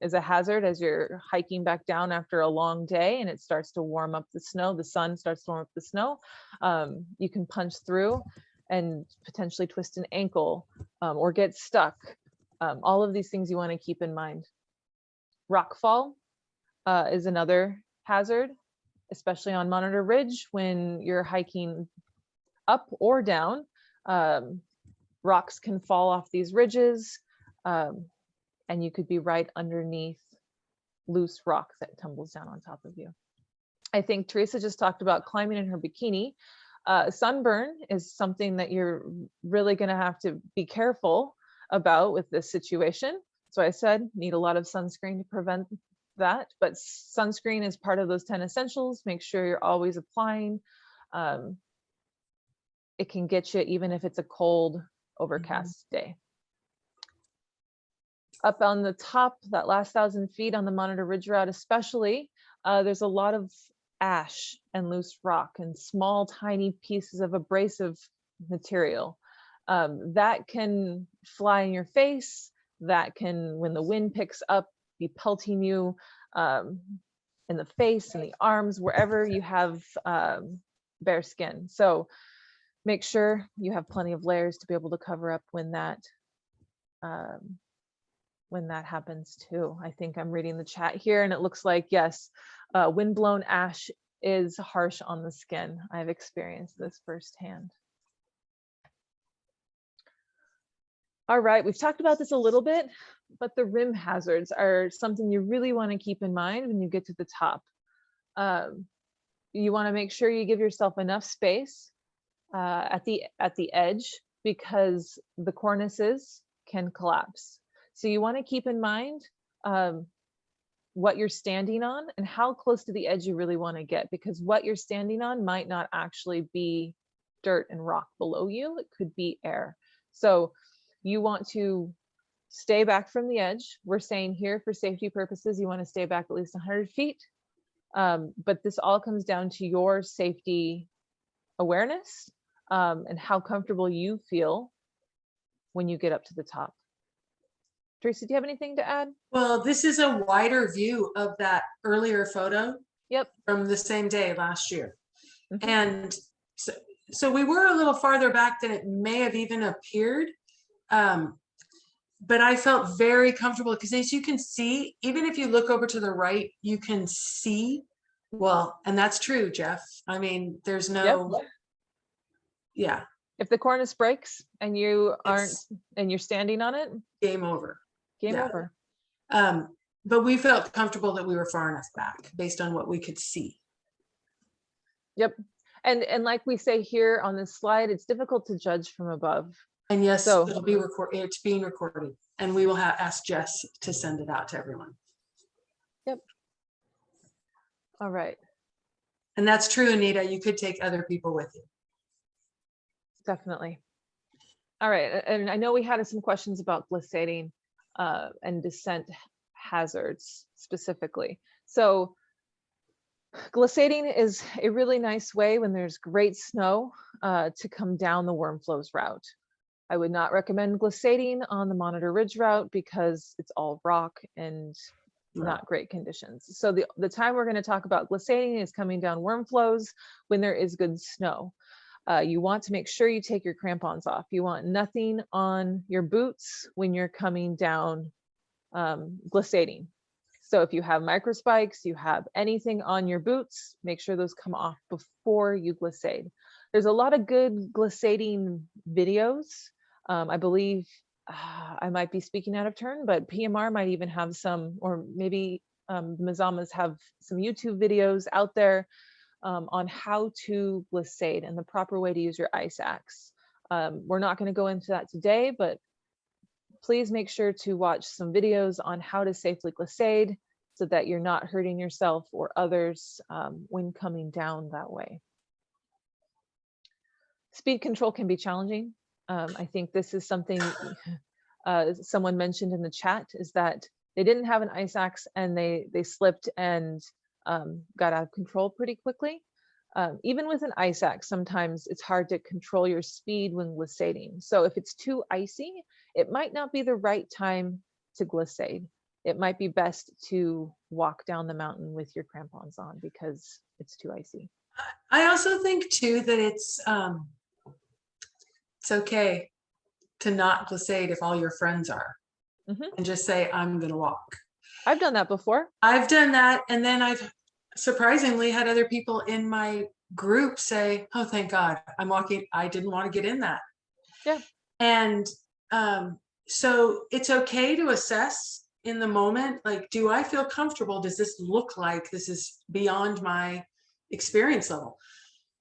a hazard as you're hiking back down after a long day and it starts to warm up the snow, the sun starts to warm up the snow. You can punch through and potentially twist an ankle or get stuck. All of these things you want to keep in mind. Rockfall is another hazard, especially on Monitor Ridge when you're hiking up or down. Rocks can fall off these ridges and you could be right underneath loose rock that tumbles down on top of you. I think Teresa just talked about climbing in her bikini. Sunburn is something that you're really going to have to be careful about with this situation. So I said, need a lot of sunscreen to prevent that, but sunscreen is part of those 10 essentials. Make sure you're always applying. It can get you even if it's a cold, overcast day. Up on the top, that last 1,000 feet on the Monitor Ridge route especially, there's a lot of ash and loose rock and small tiny pieces of abrasive material that can fly in your face, that can, when the wind picks up, be pelting you in the face and the arms, wherever you have bare skin. So make sure you have plenty of layers to be able to cover up when that happens too. I think I'm reading the chat here and it looks like, yes, windblown ash is harsh on the skin. I've experienced this firsthand. All right, we've talked about this a little bit, but the rim hazards are something you really want to keep in mind when you get to the top. You want to make sure you give yourself enough space at the edge because the cornices can collapse. So you want to keep in mind what you're standing on and how close to the edge you really want to get, because what you're standing on might not actually be dirt and rock below you. It could be air. So you want to stay back from the edge. We're saying here for safety purposes, you want to stay back at least 100 feet. But this all comes down to your safety awareness and how comfortable you feel when you get up to the top. Teresa, do you have anything to add? Well, this is a wider view of that earlier photo. Yep. From the same day last year. Mm-hmm. And so we were a little farther back than it may have even appeared. But I felt very comfortable because as you can see, even if you look over to the right, you can see, well, and that's true, Jeff. I mean, there's no, Yep. Yeah. If the cornice breaks and you aren't, and you're standing on it, Game over. Game over. But we felt comfortable that we were far enough back based on what we could see. Yep. And like we say here on this slide, it's difficult to judge from above. And yes, so, it'll be it's being recorded, and we will ask Jess to send it out to everyone. Yep. All right. And that's true, Anita. You could take other people with you. Definitely. All right. And I know we had some questions about glissading and descent hazards specifically. So glissading is a really nice way when there's great snow to come down the worm flows route. I would not recommend glissading on the Monitor Ridge route because it's all rock and not great conditions. So the time we're going to talk about glissading is coming down worm flows when there is good snow. You want to make sure you take your crampons off. You want nothing on your boots when you're coming down glissading. So if you have micro spikes, you have anything on your boots, make sure those come off before you glissade. There's a lot of good glissading videos. I believe I might be speaking out of turn, but PMR might even have some, or maybe The Mazamas have some YouTube videos out there on how to glissade and the proper way to use your ice axe. We're not going to go into that today, but please make sure to watch some videos on how to safely glissade so that you're not hurting yourself or others when coming down that way. Speed control can be challenging. I think this is something someone mentioned in the chat, is that they didn't have an ice axe and they slipped and got out of control pretty quickly. Even with an ice axe, sometimes it's hard to control your speed when glissading. So if it's too icy, it might not be the right time to glissade. It might be best to walk down the mountain with your crampons on because it's too icy. I also think too that it's okay to not glissade if all your friends are, and just say, I'm gonna walk. I've done that before. I've done that, and then I've surprisingly had other people in my group say, oh, thank God, I'm walking. I didn't want to get in that. Yeah. And so it's okay to assess in the moment, like, do I feel comfortable? Does this look like this is beyond my experience level?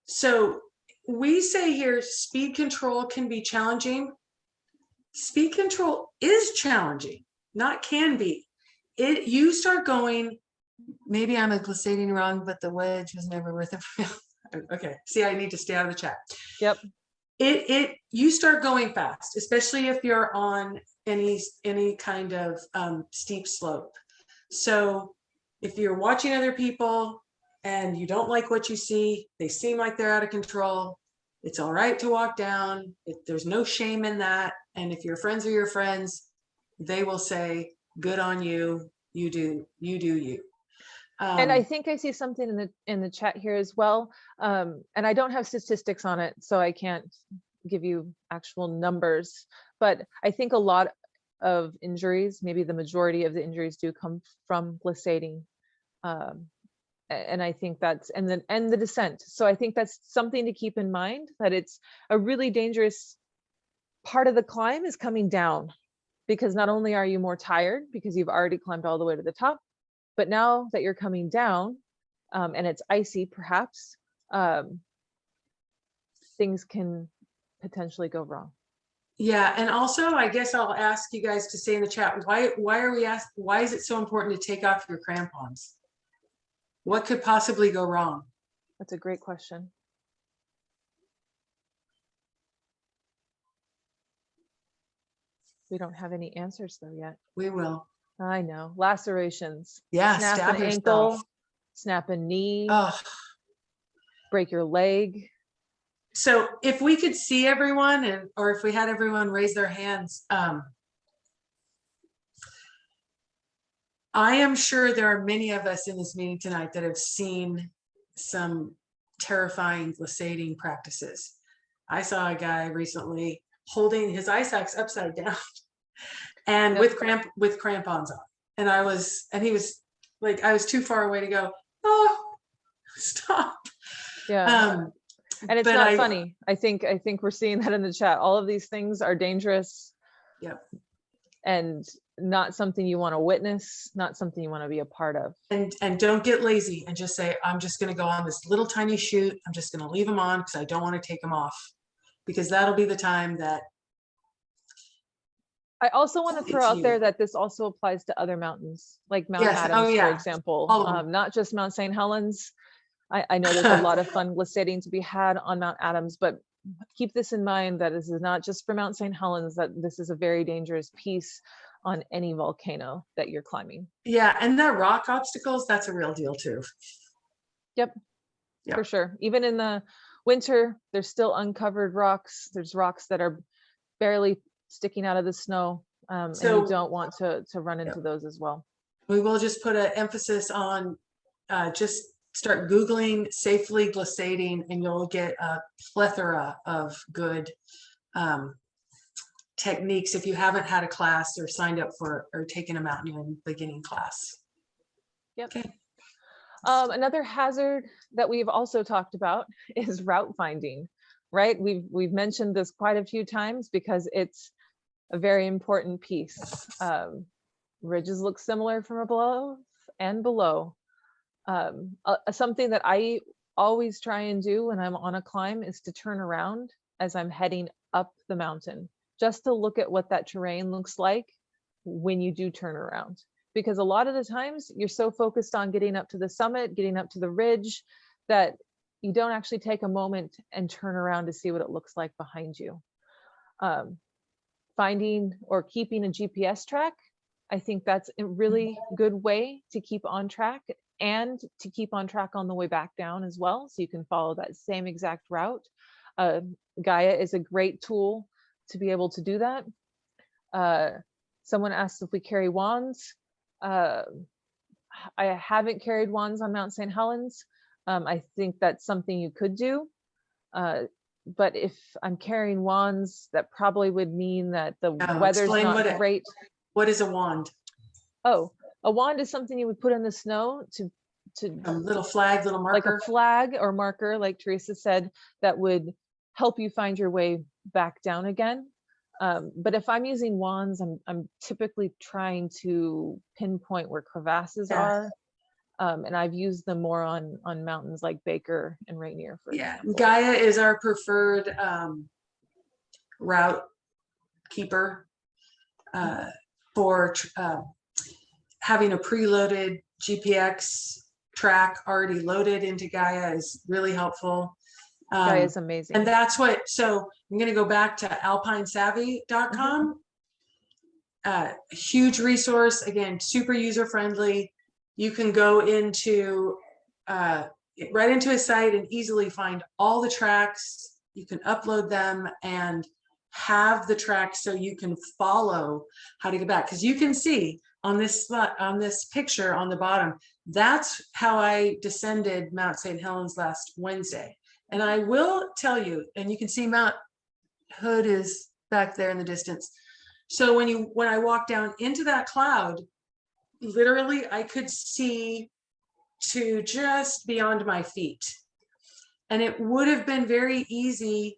So we say here, speed control can be challenging. Speed control is challenging, not can be. You start going, maybe I'm glissading wrong, but the wedge was never worth it. Okay, see, I need to stay out of the chat. Yep. You start going fast, especially if you're on any kind of steep slope. So if you're watching other people and you don't like what you see, they seem like they're out of control, it's all right to walk down. There's no shame in that. And if your friends are your friends, they will say, good on you, you do you. And I think I see something in the chat here as well. And I don't have statistics on it, so I can't give you actual numbers, but I think a lot of injuries, maybe the majority of the injuries, do come from glissading. And I think that's, and the descent. So I think that's something to keep in mind, that it's a really dangerous part of the climb is coming down, because not only are you more tired because you've already climbed all the way to the top, but now that you're coming down and it's icy, perhaps things can potentially go wrong. Yeah, and also I guess I'll ask you guys to say in the chat, why is it so important to take off your crampons? What could possibly go wrong? That's a great question. We don't have any answers though yet. We will. I know. Lacerations. Yeah, Snap stab an ankle, yourself. snap a knee, Oh. break your leg. So if we could see everyone, or if we had everyone raise their hands, I am sure there are many of us in this meeting tonight that have seen some terrifying glissading practices. I saw a guy recently holding his ice axe upside down and with crampons on. And he was like, I was too far away to go, oh, stop. Yeah. And it's not funny. I think we're seeing that in the chat. All of these things are dangerous. Yep. And not something you want to witness, not something you want to be a part of. And don't get lazy and just say, I'm just going to go on this little tiny chute. I'm just going to leave them on because I don't want to take them off, because that'll be the time that. I also want to throw out there that this also applies to other mountains, like Mount Adams, for example, not just Mount St. Helens. I know there's a lot of fun glissading to be had on Mount Adams, but keep this in mind that this is not just for Mount St. Helens, that this is a very dangerous piece on any volcano that you're climbing. Yeah, and the rock obstacles, that's a real deal too. Yep, for sure. Even in the winter, there's still uncovered rocks. There's rocks that are barely sticking out of the snow, and you don't want to run into those as well. We will just put an emphasis on just start Googling safely glissading, and you'll get a plethora of good techniques if you haven't had a class or signed up for or taken a mountaineering beginning class. Yep. Okay. Another hazard that we've also talked about is route finding, right? We've mentioned this quite a few times because it's a very important piece. Ridges look similar from below, and below. Something that I always try and do when I'm on a climb is to turn around as I'm heading up the mountain, just to look at what that terrain looks like when you do turn around. Because a lot of the times you're so focused on getting up to the summit, getting up to the ridge, that you don't actually take a moment and turn around to see what it looks like behind you. Finding or keeping a GPS track, I think that's a really good way to keep on track and to keep on track on the way back down as well. So you can follow that same exact route. Gaia is a great tool to be able to do that. Someone asked if we carry wands. I haven't carried wands on Mount St. Helens. I think that's something you could do. But if I'm carrying wands, that probably would mean that the weather's not great. What is a wand? Oh, a wand is something you would put in the snow to A little flag, little marker. like a flag or marker, like Teresa said, that would help you find your way back down again. But if I'm using wands, I'm typically trying to pinpoint where crevasses are. And I've used them more on mountains like Baker and Rainier, for example. Gaia is our preferred route keeper for having a preloaded GPX track already loaded into Gaia is really helpful. Gaia is amazing. And that's what, so I'm going to go back to alpinesavvy.com. Huge resource, again, super user friendly. You can go into right into his site and easily find all the tracks. You can upload them and have the tracks so you can follow how to get back. Because you can see on this picture on the bottom, that's how I descended Mount St. Helens last Wednesday. And I will tell you, and you can see Mount Hood is back there in the distance. So when I walked down into that cloud, literally I could see to just beyond my feet. And it would have been very easy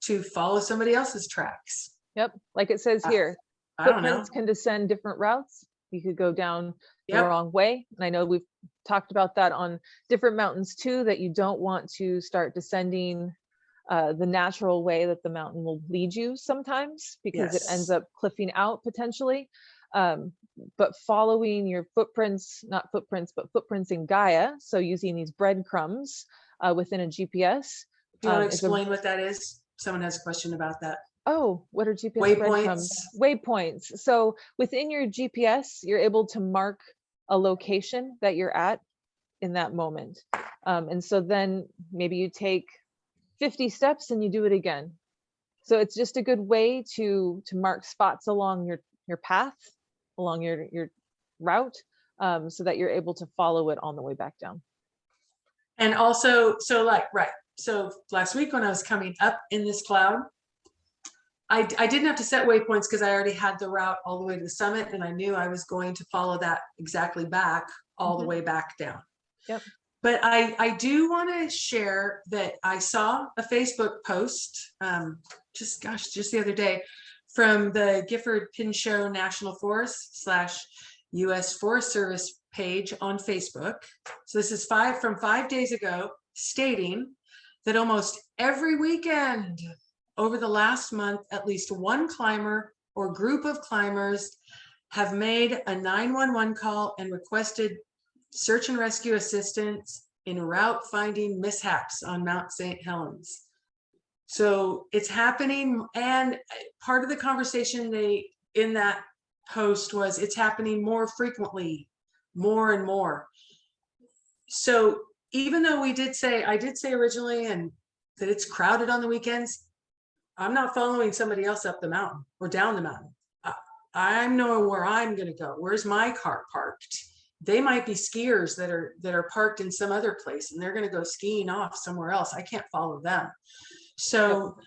to follow somebody else's tracks. Yep, like it says here, footprints can descend different routes. You could go down the wrong way. And I know we've talked about that on different mountains too, that you don't want to start descending the natural way that the mountain will lead you sometimes, because it ends up cliffing out potentially. But following your footprints, not footprints, but footprints in Gaia. So using these breadcrumbs within a GPS. Do you want to explain what that is? Someone has a question about that. Oh, what are GPS breadcrumbs? Waypoints. So within your GPS, you're able to mark a location that you're at in that moment. And so then maybe you take 50 steps and you do it again. So it's just a good way to mark spots along your path, along your route, so that you're able to follow it on the way back down. And also, so last week when I was coming up in this cloud, I didn't have to set waypoints because I already had the route all the way to the summit, and I knew I was going to follow that exactly back all the way back down. Yep. But I do want to share that I saw a Facebook post just the other day from the Gifford Pinchot National Forest / US Forest Service page on Facebook. So this is from 5 days ago, stating that almost every weekend over the last month, at least one climber or group of climbers have made a 911 call and requested search and rescue assistance in route finding mishaps on Mount St. Helens. So it's happening, and part of the conversation in that post was it's happening more frequently, more and more. So even though I did say originally and that it's crowded on the weekends, I'm not following somebody else up the mountain or down the mountain. I know where I'm going to go. Where's my car parked? They might be skiers that are parked in some other place, and they're going to go skiing off somewhere else. I can't follow them. So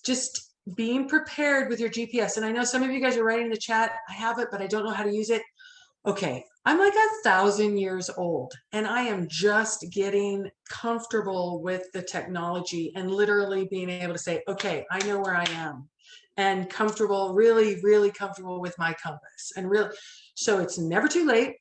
just being prepared with your GPS. And I know some of you guys are writing in the chat, I have it, but I don't know how to use it. Okay, I'm like 1,000 years old, and I am just getting comfortable with the technology and literally being able to say, okay, I know where I am, and comfortable, really, really comfortable with my compass. And really, so it's never too late.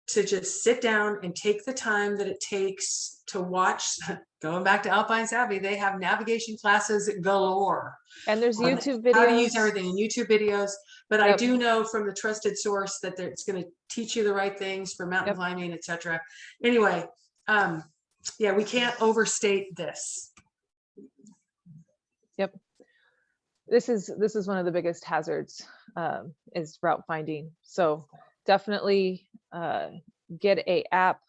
to just sit down and take the time that it takes to watch. Going back to Alpine Savvy, they have navigation classes galore. And there's on YouTube videos. How to use everything in YouTube videos. But I Yep. do know from the trusted source that it's going to teach you the right things for mountain Yep. climbing, etc. Anyway, yeah, we can't overstate this. Yep. This is one of the biggest hazards, is route finding. So definitely get a app,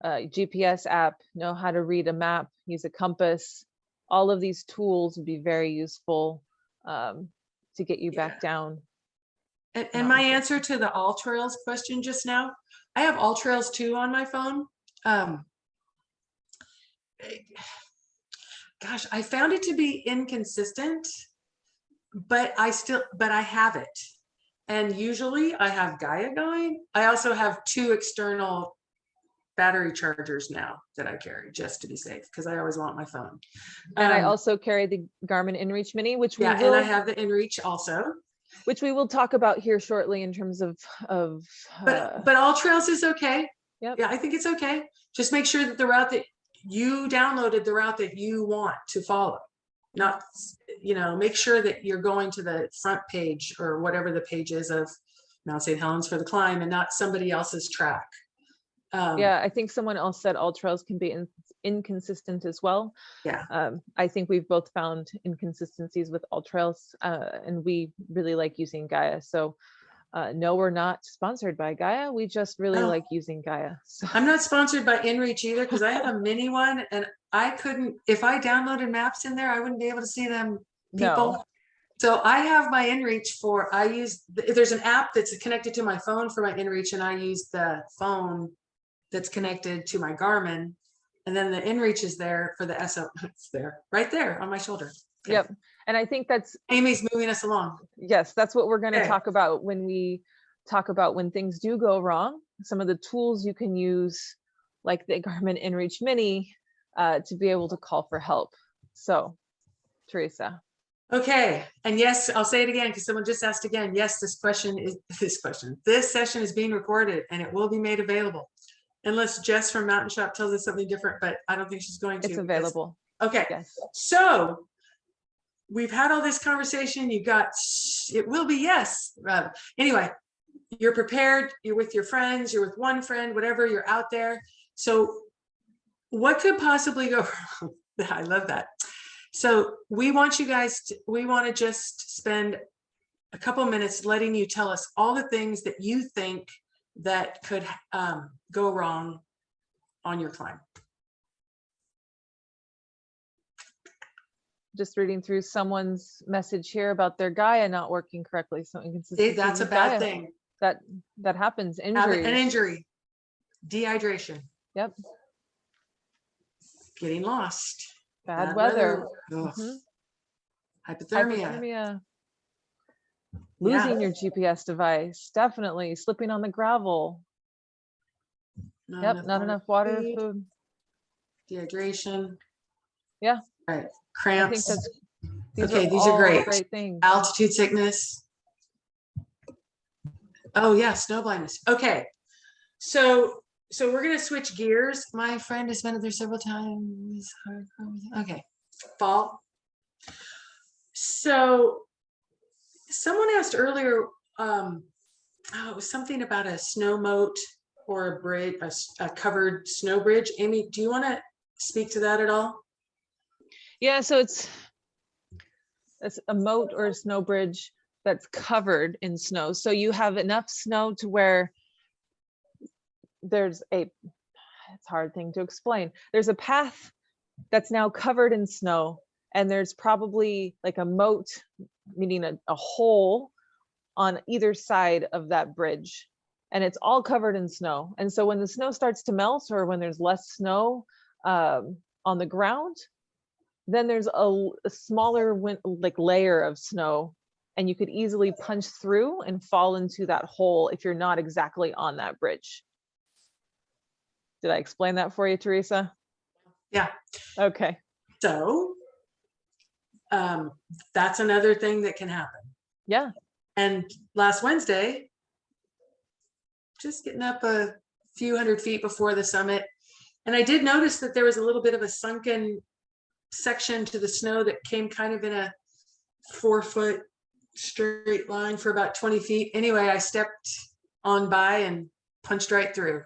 GPS app, know how to read a map, use a compass. All of these tools would be very useful to get you back down. And my answer to the All Trails question just now, I have All Trails 2 on my phone. Gosh, I found it to be inconsistent, but I have it. And usually I have Gaia going. I also have 2 external battery chargers now that I carry just to be safe, because I always want my phone. And I also carry the Garmin InReach Mini, which we will, and I have the InReach also. which we will talk about here shortly in terms of but All Trails is okay. Yep. Yeah, I think it's okay. Just make sure that the route that you downloaded, the route that you want to follow, not, make sure that you're going to the front page or whatever the page is of Mt St Helens for the climb, and not somebody else's track. Yeah, I think someone else said All Trails can be inconsistent as well. Yeah. I think we've both found inconsistencies with All Trails, and we really like using Gaia. So no, we're not sponsored by Gaia. We just really like using Gaia. So. I'm not sponsored by InReach either, because I have a mini one, and I couldn't, if I downloaded maps in there, I wouldn't be able to see them people. No. So I have my InReach there's an app that's connected to my phone for my InReach, and I use the phone that's connected to my Garmin, and then the InReach is there for the SO. It's there, right there on my shoulder. Okay. Yep. And I think that's Amy's moving us along. Yes, that's what we're going to Okay. talk about when we talk about when things do go wrong. Some of the tools you can use, like the Garmin InReach Mini, to be able to call for help. So, Teresa. Okay, and yes, I'll say it again because someone just asked again. Yes, this session is being recorded and it will be made available, unless Jess from Mountain Shop tells us something different, but I don't think she's going to. It's available. Okay, yes. So we've had all this conversation. You got, it will be yes. Anyway, you're prepared, you're with your friends, you're with one friend, whatever, you're out there. So what could possibly go wrong? I love that. So we want to just spend a couple minutes letting you tell us all the things that you think that could go wrong on your climb. Just reading through someone's message here about their Gaia not working correctly. So inconsistency. That's a bad thing. That happens. Injuries. An injury, dehydration. Yep. Getting lost. Bad weather. Hypothermia. Losing your GPS device. Definitely. Slipping on the gravel. Not enough water, food. Dehydration. Yeah. Right. Cramps. I think these are great. Great things. Altitude sickness. Oh yeah, snow blindness. Okay. So we're going to switch gears. My friend has been there several times. Okay. Fall. So someone asked earlier, it was something about a snow moat or a bridge, a covered snow bridge. Amy, do you want to speak to that at all? Yeah, so it's a moat or a snow bridge that's covered in snow. So you have enough snow to where it's a hard thing to explain. There's a path that's now covered in snow, and there's probably like a moat, meaning a hole on either side of that bridge, and it's all covered in snow. And so when the snow starts to melt, or when there's less snow on the ground, then there's a smaller layer of snow, and you could easily punch through and fall into that hole if you're not exactly on that bridge. Did I explain that for you, Teresa? Yeah. Okay. So that's another thing that can happen. Yeah. And last Wednesday, just getting up a few hundred feet before the summit. And I did notice that there was a little bit of a sunken section to the snow that came kind of in a 4-foot straight line for about 20 feet. Anyway, I stepped on by and punched right through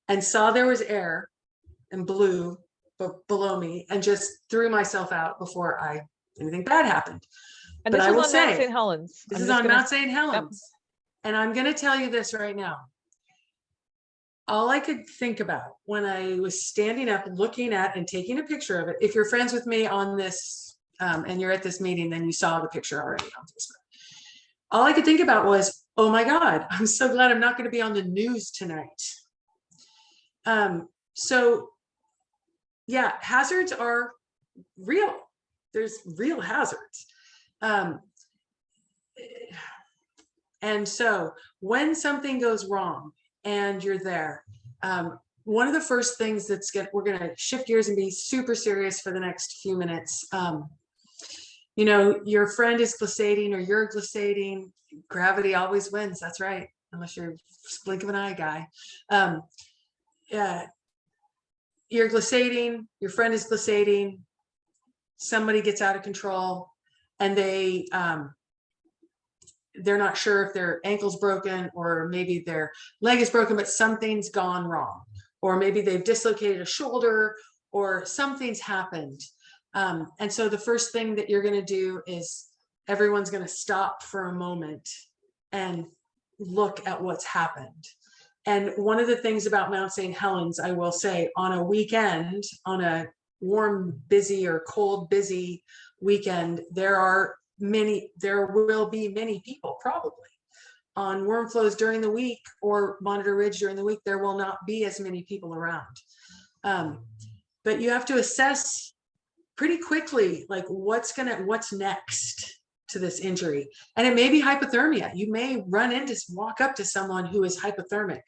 and saw there was air and blue below me, and just threw myself out before anything bad happened. And But this I is will on Mount say, St. Helens. this I'm is just on gonna- Mount St. Helens. And I'm going to tell you this right now. All I could think about when I was standing up, looking at and taking a picture of it, if you're friends with me on this and you're at this meeting, then you saw the picture already on Facebook. All I could think about was, oh my God, I'm so glad I'm not going to be on the news tonight. So yeah, hazards are real. There's real hazards. And so when something goes wrong and you're there, one of the first things we're going to shift gears and be super serious for the next few minutes. You know, your friend is glissading or you're glissading. Gravity always wins. That's right. Unless you're blink of an eye guy. You're glissading, your friend is glissading, somebody gets out of control, and they're not sure if their ankle's broken or maybe their leg is broken, but something's gone wrong, or maybe they've dislocated a shoulder or something's happened. And so the first thing that you're going to do is everyone's going to stop for a moment and look at what's happened. And one of the things about Mount St. Helens, I will say, on a weekend, on a warm, busy or cold, busy weekend, there will be many people probably. On warm flows during the week or Monitor Ridge during the week, there will not be as many people around. But you have to assess pretty quickly, like what's next to this injury. And it may be hypothermia. You may walk up to someone who is hypothermic,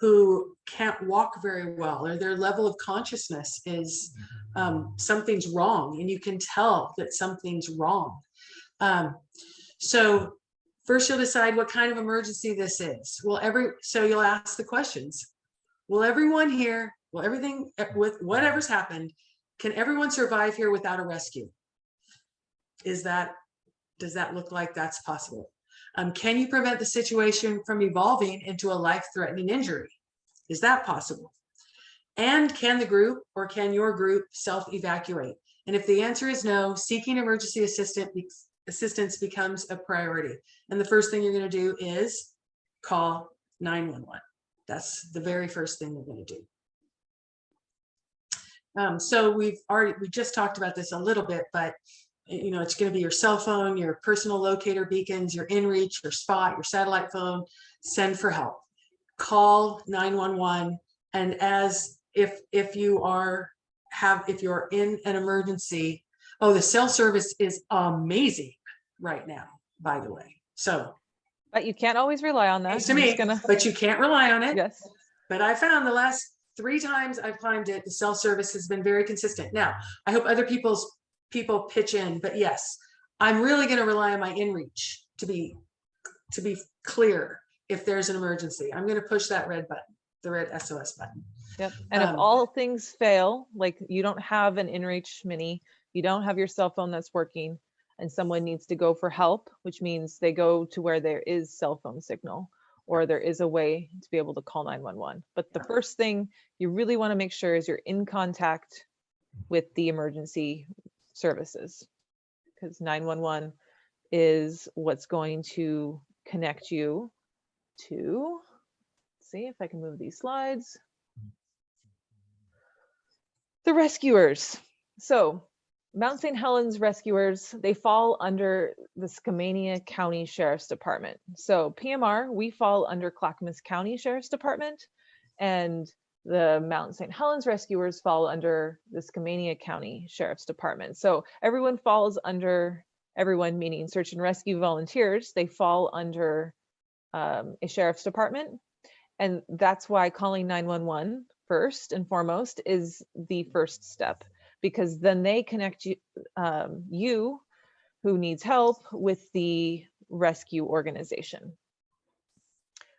who can't walk very well, or their level of consciousness is something's wrong, and you can tell that something's wrong. So first you'll decide what kind of emergency this is. So you'll ask the questions. Will everyone here, everything with whatever's happened, can everyone survive here without a rescue? Does that look like that's possible? Can you prevent the situation from evolving into a life-threatening injury? Is that possible? And can the group or can your group self-evacuate? And if the answer is no, seeking emergency assistance becomes a priority. And the first thing you're going to do is call 911. That's the very first thing you're going to do. So we just talked about this a little bit, but you know, it's going to be your cell phone, your personal locator beacons, your inReach, your Spot, your satellite phone. Send for help. Call 911. And if you're in an emergency, the cell service is amazing right now, by the way. So, but you can't always rely on that. But you can't rely on it. Yes. But I found the last 3 times I've climbed it, the cell service has been very consistent. Now, I hope other people pitch in, but yes, I'm really going to rely on my inReach to be clear. If there's an emergency, I'm going to push that red button, the red SOS button. Yep. And if all things fail, like you don't have an inReach mini, you don't have your cell phone that's working, and someone needs to go for help, which means they go to where there is cell phone signal, or there is a way to be able to call 911. But the first thing you really want to make sure is you're in contact with the emergency services, because 911 is what's going to connect you to, let's see if I can move these slides, the rescuers. So Mount St. Helens rescuers, they fall under the Skamania County Sheriff's Department. So PMR, we fall under Clackamas County Sheriff's Department, and the Mount St. Helens rescuers fall under the Skamania County Sheriff's Department. So everyone falls under, everyone meaning search and rescue volunteers, they fall under a sheriff's department. And that's why calling 911 first and foremost is the first step, because then they connect you, you who needs help with the rescue organization.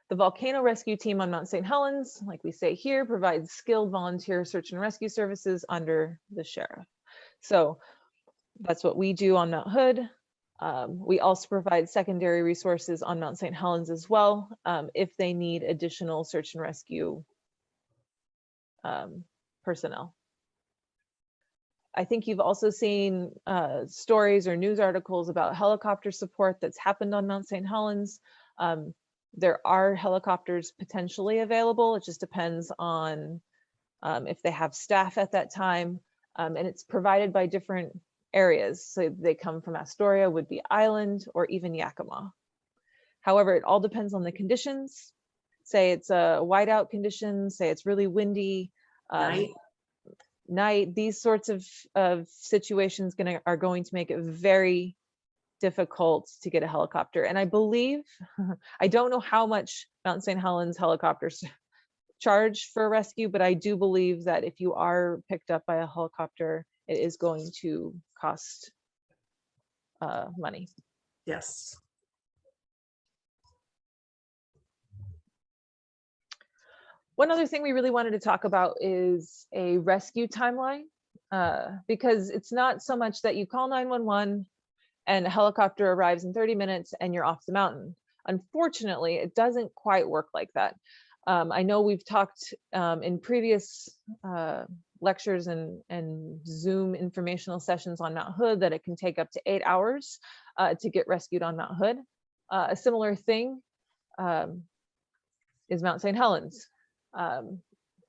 The volcano rescue team on Mount St. Helens, like we say here, provides skilled volunteer search and rescue services under the sheriff. So that's what we do on Mount Hood. We also provide secondary resources on Mount St. Helens as well, if they need additional search and rescue personnel. I think you've also seen stories or news articles about helicopter support that's happened on Mount St. Helens. There are helicopters potentially available. It just depends on if they have staff at that time. And it's provided by different areas. So they come from Astoria, Whidbey Island, or even Yakima. However, it all depends on the conditions. Say it's a whiteout condition, say it's really windy, night, these sorts of situations are going to make it very difficult to get a helicopter. And I believe, I don't know how much Mount St. Helens helicopters charge for a rescue, but I do believe that if you are picked up by a helicopter, it is going to cost money. Yes. One other thing we really wanted to talk about is a rescue timeline, because it's not so much that you call 911 and a helicopter arrives in 30 minutes and you're off the mountain. Unfortunately, it doesn't quite work like that. I know we've talked in previous lectures and Zoom informational sessions on Mount Hood that it can take up to 8 hours to get rescued on Mount Hood. A similar thing is Mount St. Helens.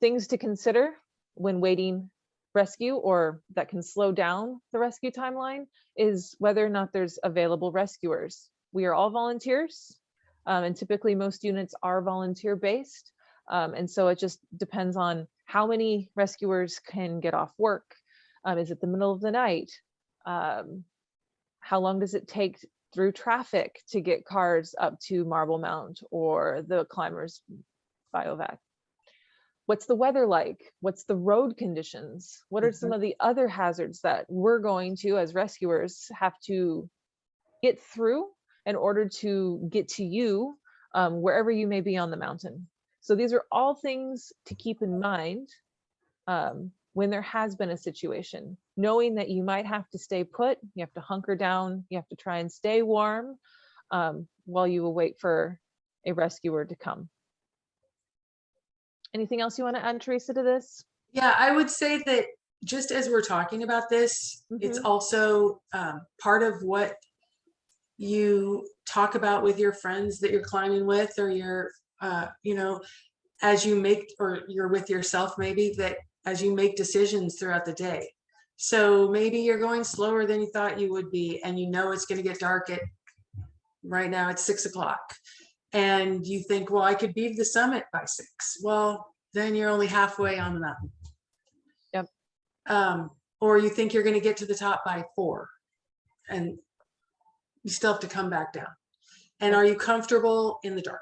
Things to consider when waiting rescue, or that can slow down the rescue timeline, is whether or not there's available rescuers. We are all volunteers, and typically most units are volunteer based. And so it just depends on how many rescuers can get off work. Is it the middle of the night? How long does it take through traffic to get cars up to Marble Mount or the Climbers Biovac? What's the weather like? What's the road conditions? What are some of the other hazards that we're going to, as rescuers, have to get through in order to get to you, wherever you may be on the mountain? So these are all things to keep in mind when there has been a situation, knowing that you might have to stay put, you have to hunker down, you have to try and stay warm while you await for a rescuer to come. Anything else you want to add, Teresa, to this? Yeah, I would say that just as we're talking about this, it's also part of what you talk about with your friends that you're climbing with, or your, you know, as you make, or you're with yourself, maybe, that as you make decisions throughout the day. So maybe you're going slower than you thought you would be, and you know it's going to get dark at, right now it's 6 o'clock. And you think, well, I could be to the summit by 6. Well, then you're only halfway on the mountain. Yep. Or you think you're going to get to the top by 4, and you still have to come back down. And are you comfortable in the dark?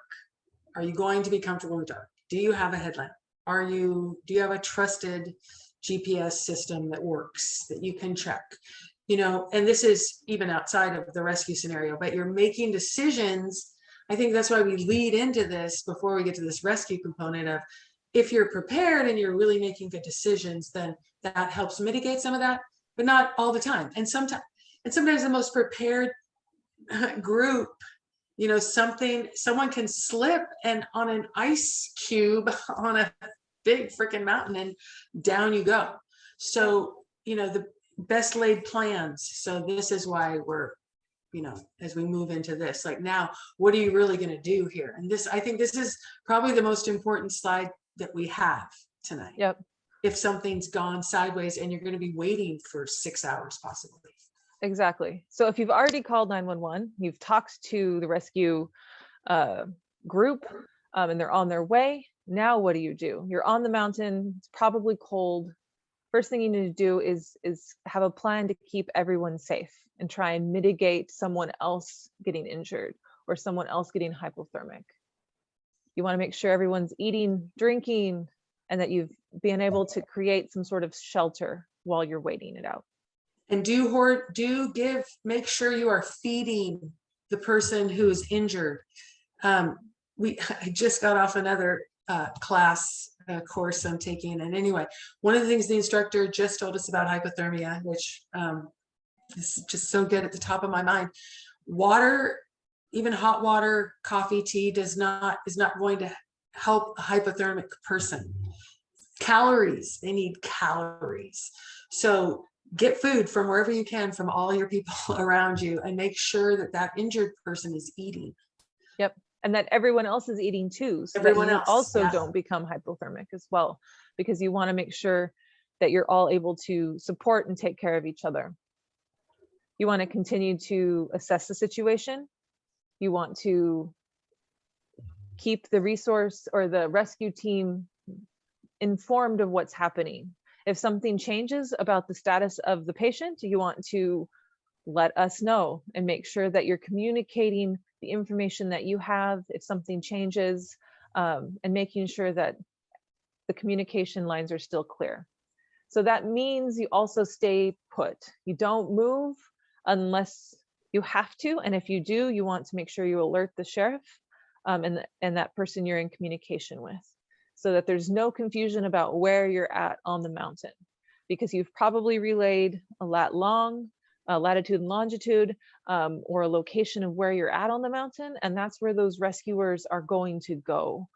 Are you going to be comfortable in the dark? Do you have a headlamp? Do you have a trusted GPS system that works, that you can check? You know, and this is even outside of the rescue scenario, but you're making decisions. I think that's why we lead into this before we get to this rescue component of, if you're prepared and you're really making good decisions, then that helps mitigate some of that, but not all the time. And sometimes the most prepared group, you know, someone can slip and on an ice cube on a big freaking mountain, and down you go. So, you know, the best laid plans. So this is why we're, you know, as we move into this, like, now, what are you really going to do here? And this, I think this is probably the most important slide that we have tonight. Yep. If something's gone sideways and you're going to be waiting for 6 hours possibly. Exactly. So if you've already called 911, you've talked to the rescue group, and they're on their way. Now what do? You're on the mountain, it's probably cold. First thing you need to do is have a plan to keep everyone safe and try and mitigate someone else getting injured or someone else getting hypothermic. You want to make sure everyone's eating, drinking, and that you've been able to create some sort of shelter while you're waiting it out. And make sure you are feeding the person who's injured. I just got off another class course I'm taking. And anyway, one of the things the instructor just told us about hypothermia, which is just so good at the top of my mind. Water, even hot water, coffee, tea is not going to help a hypothermic person. Calories, they need calories. So get food from wherever you can, from all your people around you, and make sure that that injured person is eating. Yep. And that everyone else is eating too, so Everyone that you else, also yeah. don't become hypothermic as well, because you want to make sure that you're all able to support and take care of each other. You want to continue to assess the situation. You want to keep the resource or the rescue team informed of what's happening. If something changes about the status of the patient, you want to let us know and make sure that you're communicating the information that you have if something changes, and making sure that the communication lines are still clear. So that means you also stay put. You don't move unless you have to. And if you do, you want to make sure you alert the sheriff and that person you're in communication with, so that there's no confusion about where you're at on the mountain, because you've probably relayed a lat long, latitude and longitude, or a location of where you're at on the mountain, and that's where those rescuers are going to go.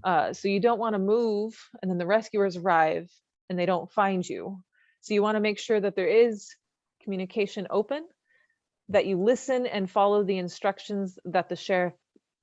So you don't want to move and then the rescuers arrive and they don't find you. So you want to make sure that there is communication open, that you listen and follow the instructions that the sheriff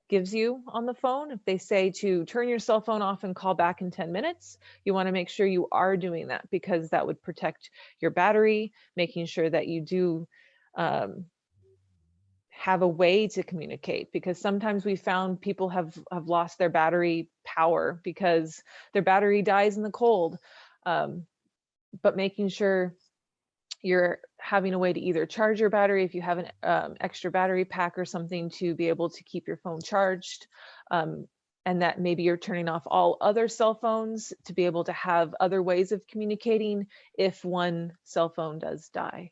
gives you on the phone. If they say to turn your cell phone off and call back in 10 minutes, you want to make sure you are doing that, because that would protect your battery, making sure that you do have a way to communicate, because sometimes we found people have lost their battery power because their battery dies in the cold. But making sure you're having a way to either charge your battery if you have an extra battery pack or something to be able to keep your phone charged, and that maybe you're turning off all other cell phones to be able to have other ways of communicating if one cell phone does die.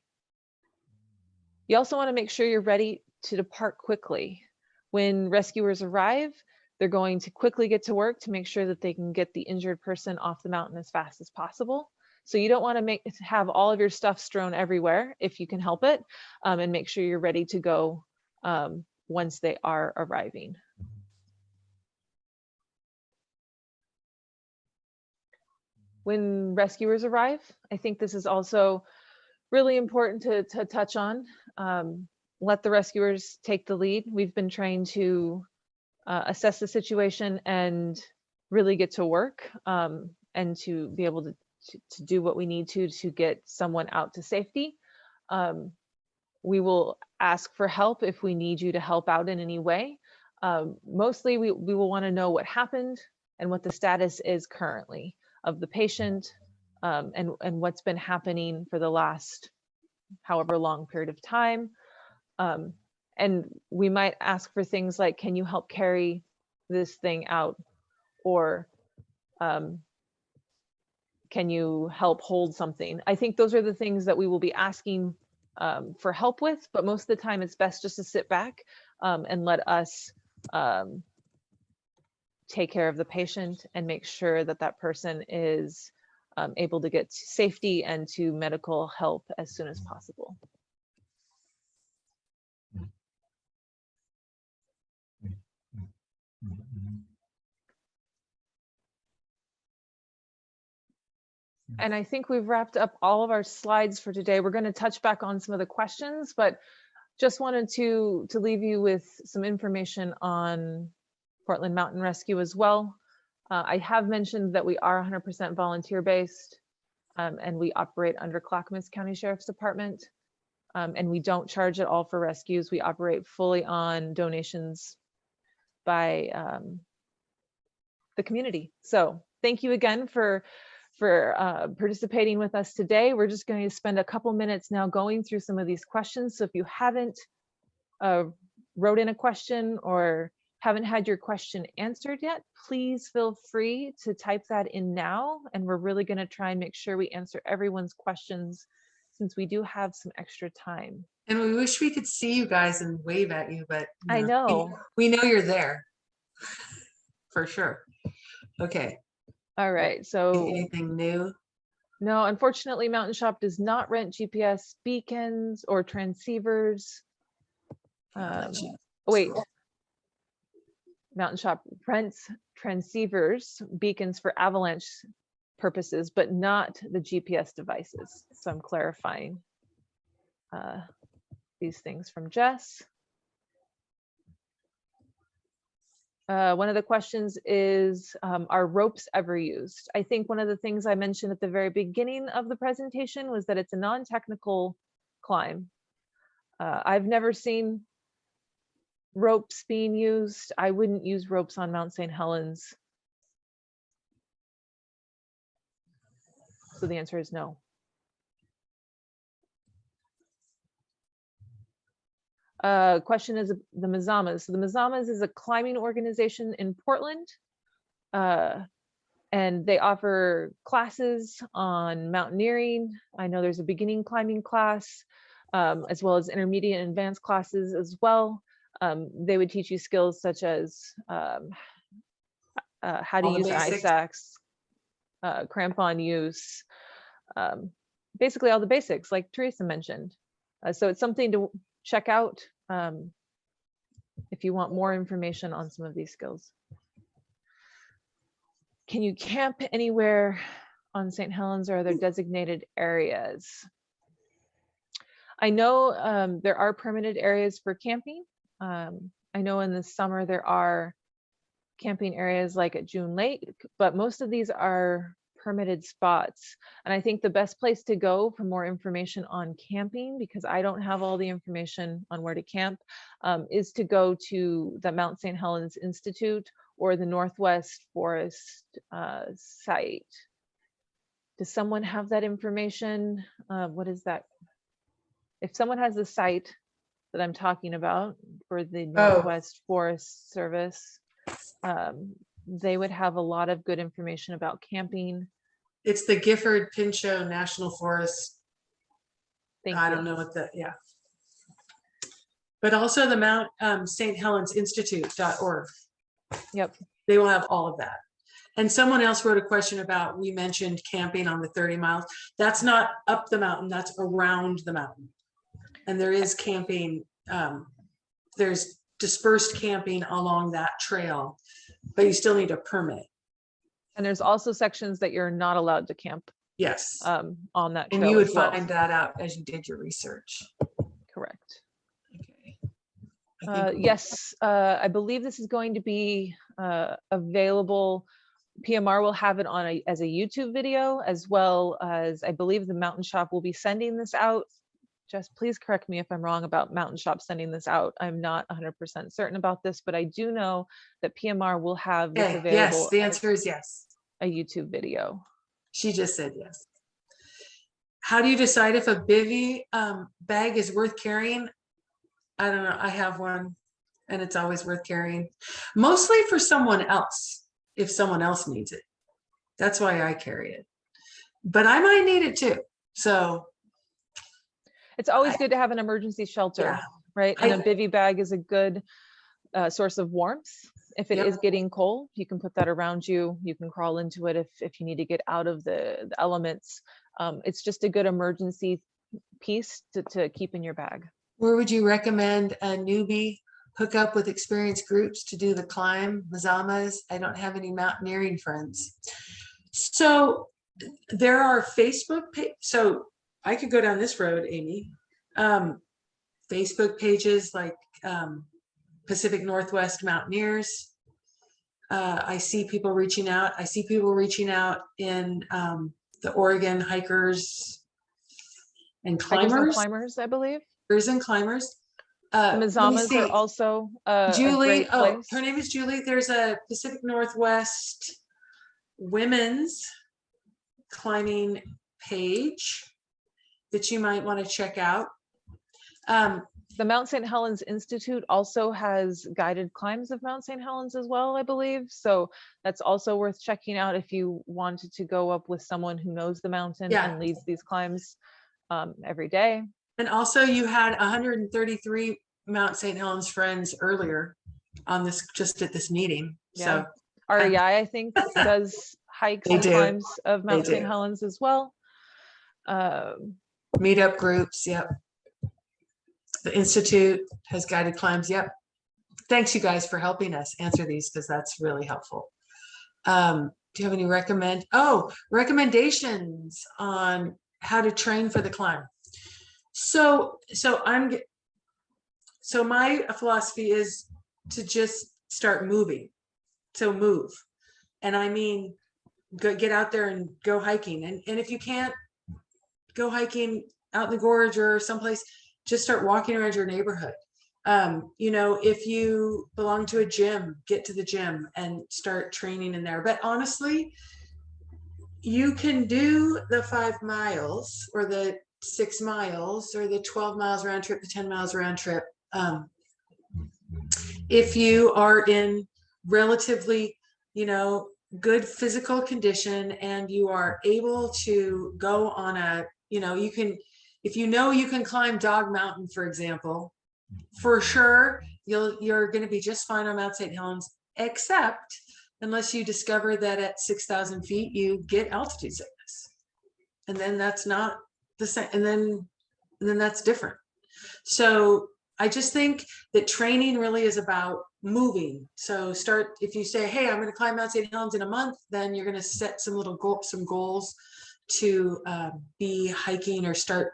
You also want to make sure you're ready to depart quickly. When rescuers arrive, they're going to quickly get to work to make sure that they can get the injured person off the mountain as fast as possible. So you don't want to have all of your stuff strewn everywhere if you can help it, and make sure you're ready to go once they are arriving. When rescuers arrive, I think this is also really important to touch on. Let the rescuers take the lead. We've been trying to assess the situation and really get to work, and to be able to do what we need to get someone out to safety. We will ask for help if we need you to help out in any way. Mostly we will want to know what happened and what the status is currently of the patient, and what's been happening for the last however long period of time. And we might ask for things like, can you help carry this thing out? Or can you help hold something? I think those are the things that we will be asking for help with, but most of the time it's best just to sit back and let us take care of the patient and make sure that that person is able to get to safety and to medical help as soon as possible. And I think we've wrapped up all of our slides for today. We're going to touch back on some of the questions, but just wanted to leave you with some information on Portland Mountain Rescue as well. I have mentioned that we are 100% volunteer based, and we operate under Clackamas County Sheriff's Department, and we don't charge at all for rescues. We operate fully on donations by the community. So thank you again for participating with us today. We're just going to spend a couple minutes now going through some of these questions. So if you haven't wrote in a question or haven't had your question answered yet, please feel free to type that in now. And we're really going to try and make sure we answer everyone's questions, since we do have some extra time. And we wish we could see you guys and wave at you, but I know we know you're there. for sure. Okay. All right, so Anything new? no, unfortunately, Mountain Shop does not rent GPS beacons or transceivers. Wait, Mountain Shop rents transceivers, beacons for Avalanche purposes, but not the GPS devices. So I'm clarifying these things from Jess. One of the questions is, are ropes ever used? I think one of the things I mentioned at the very beginning of the presentation was that it's a non-technical climb. I've never seen ropes being used. I wouldn't use ropes on Mount St. Helens. So the answer is no. Question is the Mazamas. So the Mazamas is a climbing organization in Portland. And they offer classes on mountaineering. I know there's a beginning climbing class, as well as intermediate and advanced classes as well. They would teach you skills such as how to use ice axe, crampon use, basically all the basics like Teresa mentioned. So it's something to check out if you want more information on some of these skills. Can you camp anywhere on St. Helens, or are there designated areas? I know there are permitted areas for camping. I know in the summer there are camping areas like at June Lake, but most of these are permitted spots. And I think the best place to go for more information on camping, because I don't have all the information on where to camp, is to go to the Mt St Helens Institute or the Northwest Forest site. Does someone have that information? What is that? If someone has the site that I'm talking about for the Northwest Forest Service, they would have a lot of good information about camping. It's the Gifford Pinchot National Forest. Thank I you. don't know what the, yeah. But also the Mount St. Helens Institute.org. Yep. They will have all of that. And someone else wrote a question about, we mentioned camping on the 30 miles. That's not up the mountain, that's around the mountain. And there is camping, there's dispersed camping along that trail, but you still need a permit. And there's also sections that you're not allowed to camp. Yes. On that trail. And you would as well. find that out as you did your research. Correct. Okay. Yes, I believe this is going to be available. PMR will have it on as a YouTube video, as well as I believe the Mountain Shop will be sending this out. Just please correct me if I'm wrong about Mountain Shop sending this out. I'm not 100% certain about this, but I do know that PMR will have this available. Yes, the answer is yes. A YouTube video. She just said yes. How do you decide if a bivy bag is worth carrying? I don't know. I have one and it's always worth carrying. Mostly for someone else, if someone else needs it. That's why I carry it. But I might need it too. So it's always good to have an emergency shelter, yeah. right? And a bivy bag is a good source of warmth. If it is getting cold, you can put that around you. You can crawl into it if you need to get out of the elements. It's just a good emergency piece to keep in your bag. Where would you recommend a newbie hook up with experienced groups to do the climb, Mazamas? I don't have any mountaineering friends. So there are Facebook pages. So I could go down this road, Amy. Facebook pages like Pacific Northwest Mountaineers. I see people reaching out. I see people reaching out in the Oregon hikers and climbers. Hikers and climbers, I believe. Hikers and climbers. The Mazamas are also Julie. A great place. Her name is Julie. There's a Pacific Northwest women's climbing page that you might want to check out. The Mt St Helens Institute also has guided climbs of Mt St Helens as well, I believe. So that's also worth checking out if you wanted to go up with someone who knows the mountain and leads these climbs every day. And also you had 133 Mt St Helens friends earlier on this, just at this meeting. Yeah. So REI, I think, does hikes They and do. climbs of They Mount St. do. Helens as well. Meetup groups. Yep. The Institute has guided climbs. Yep. Thanks, you guys, for helping us answer these, because that's really helpful. Do you have any recommendations on how to train for the climb? So my philosophy is to just start moving. So move. And I mean, get out there and go hiking. And if you can't go hiking out in the gorge or someplace, just start walking around your neighborhood. If you belong to a gym, get to the gym and start training in there. But honestly, you can do the 5 miles or the 6 miles or the 12 miles round trip, the 10 miles round trip. If you are in relatively, good physical condition and you are able to go on if you can climb Dog Mountain, for example, for sure, you're going to be just fine on Mount St. Helens, except unless you discover that at 6,000 feet, you get altitude sickness. And then that's not the same. And then that's different. So I just think that training really is about moving. So if you say, hey, I'm going to climb Mount St. Helens in a month, then you're going to set some goals to be hiking or start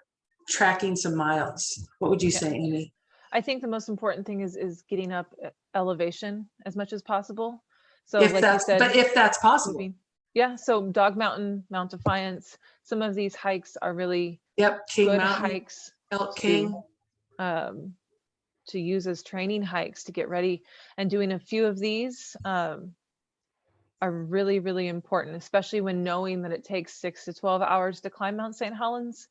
tracking some miles. What would you say, Amy? I think the most important thing is getting up elevation as much as possible. So if like you said, but if that's possible. Moving. Yeah, so Dog Mountain, Mount Defiance, some of these hikes are really King good Mountain, hikes Elk King. To use as training hikes to get ready. And doing a few of these are really, really important, especially when knowing that it takes 6 to 12 hours to climb Mount St. Helens.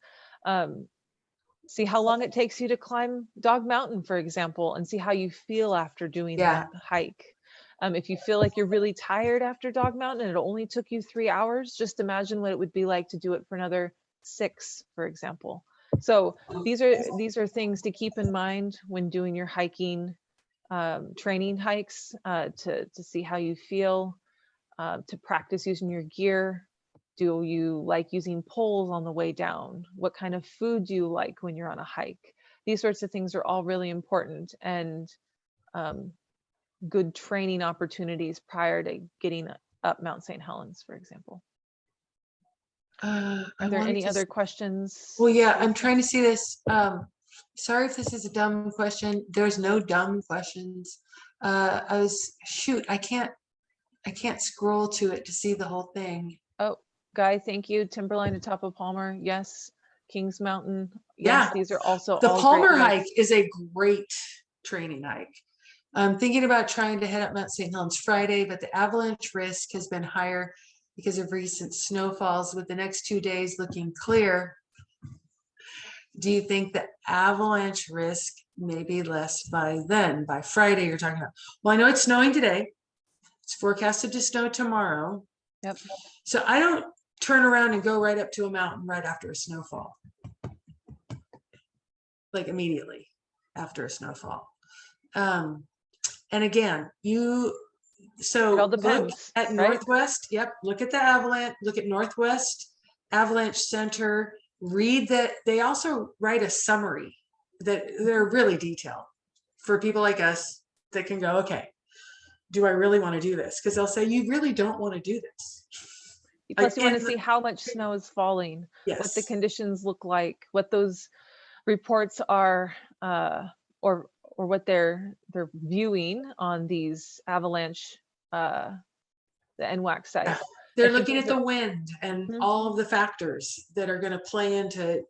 See how long it takes you to climb Dog Mountain, for example, and see how you feel after doing that hike. If you feel like you're really tired after Dog Mountain and it only took you 3 hours, just imagine what it would be like to do it for another 6, for example. So these are things to keep in mind when doing your hiking training hikes, to see how you feel, to practice using your gear. Do you like using poles on the way down? What kind of food do you like when you're on a hike? These sorts of things are all really important and good training opportunities prior to getting up Mount St. Helens, for example. Are there any other questions? Well, yeah, I'm trying to see this. Sorry if this is a dumb question. There's no dumb questions. I can't scroll to it to see the whole thing. Oh, Guy, thank you. Timberline atop of Palmer. Yes. Kings Mountain. Yes, these are also the all Palmer great hike is a great training hike. I'm thinking about trying to head up Mount St. Helens Friday, but the avalanche risk has been higher because of recent snowfalls, with the next 2 days looking clear. Do you think the avalanche risk may be less by Friday you're talking about? Well, I know it's snowing today. It's forecasted to snow tomorrow. Yep. So I don't turn around and go right up to a mountain right after a snowfall. Like immediately after a snowfall. And again, look at Northwest. Yep. Look at the avalanche, look at Northwest Avalanche Center. Read that. They also write a summary that they're really detailed for people like us that can go, okay, do I really want to do this? Because they'll say, you really don't want to do this. Plus you want to see how much snow is falling, what the conditions look like, what those reports are, or what they're viewing on these avalanche, the NWAC site. Yeah. They're looking at the wind and all of the factors that are going to play into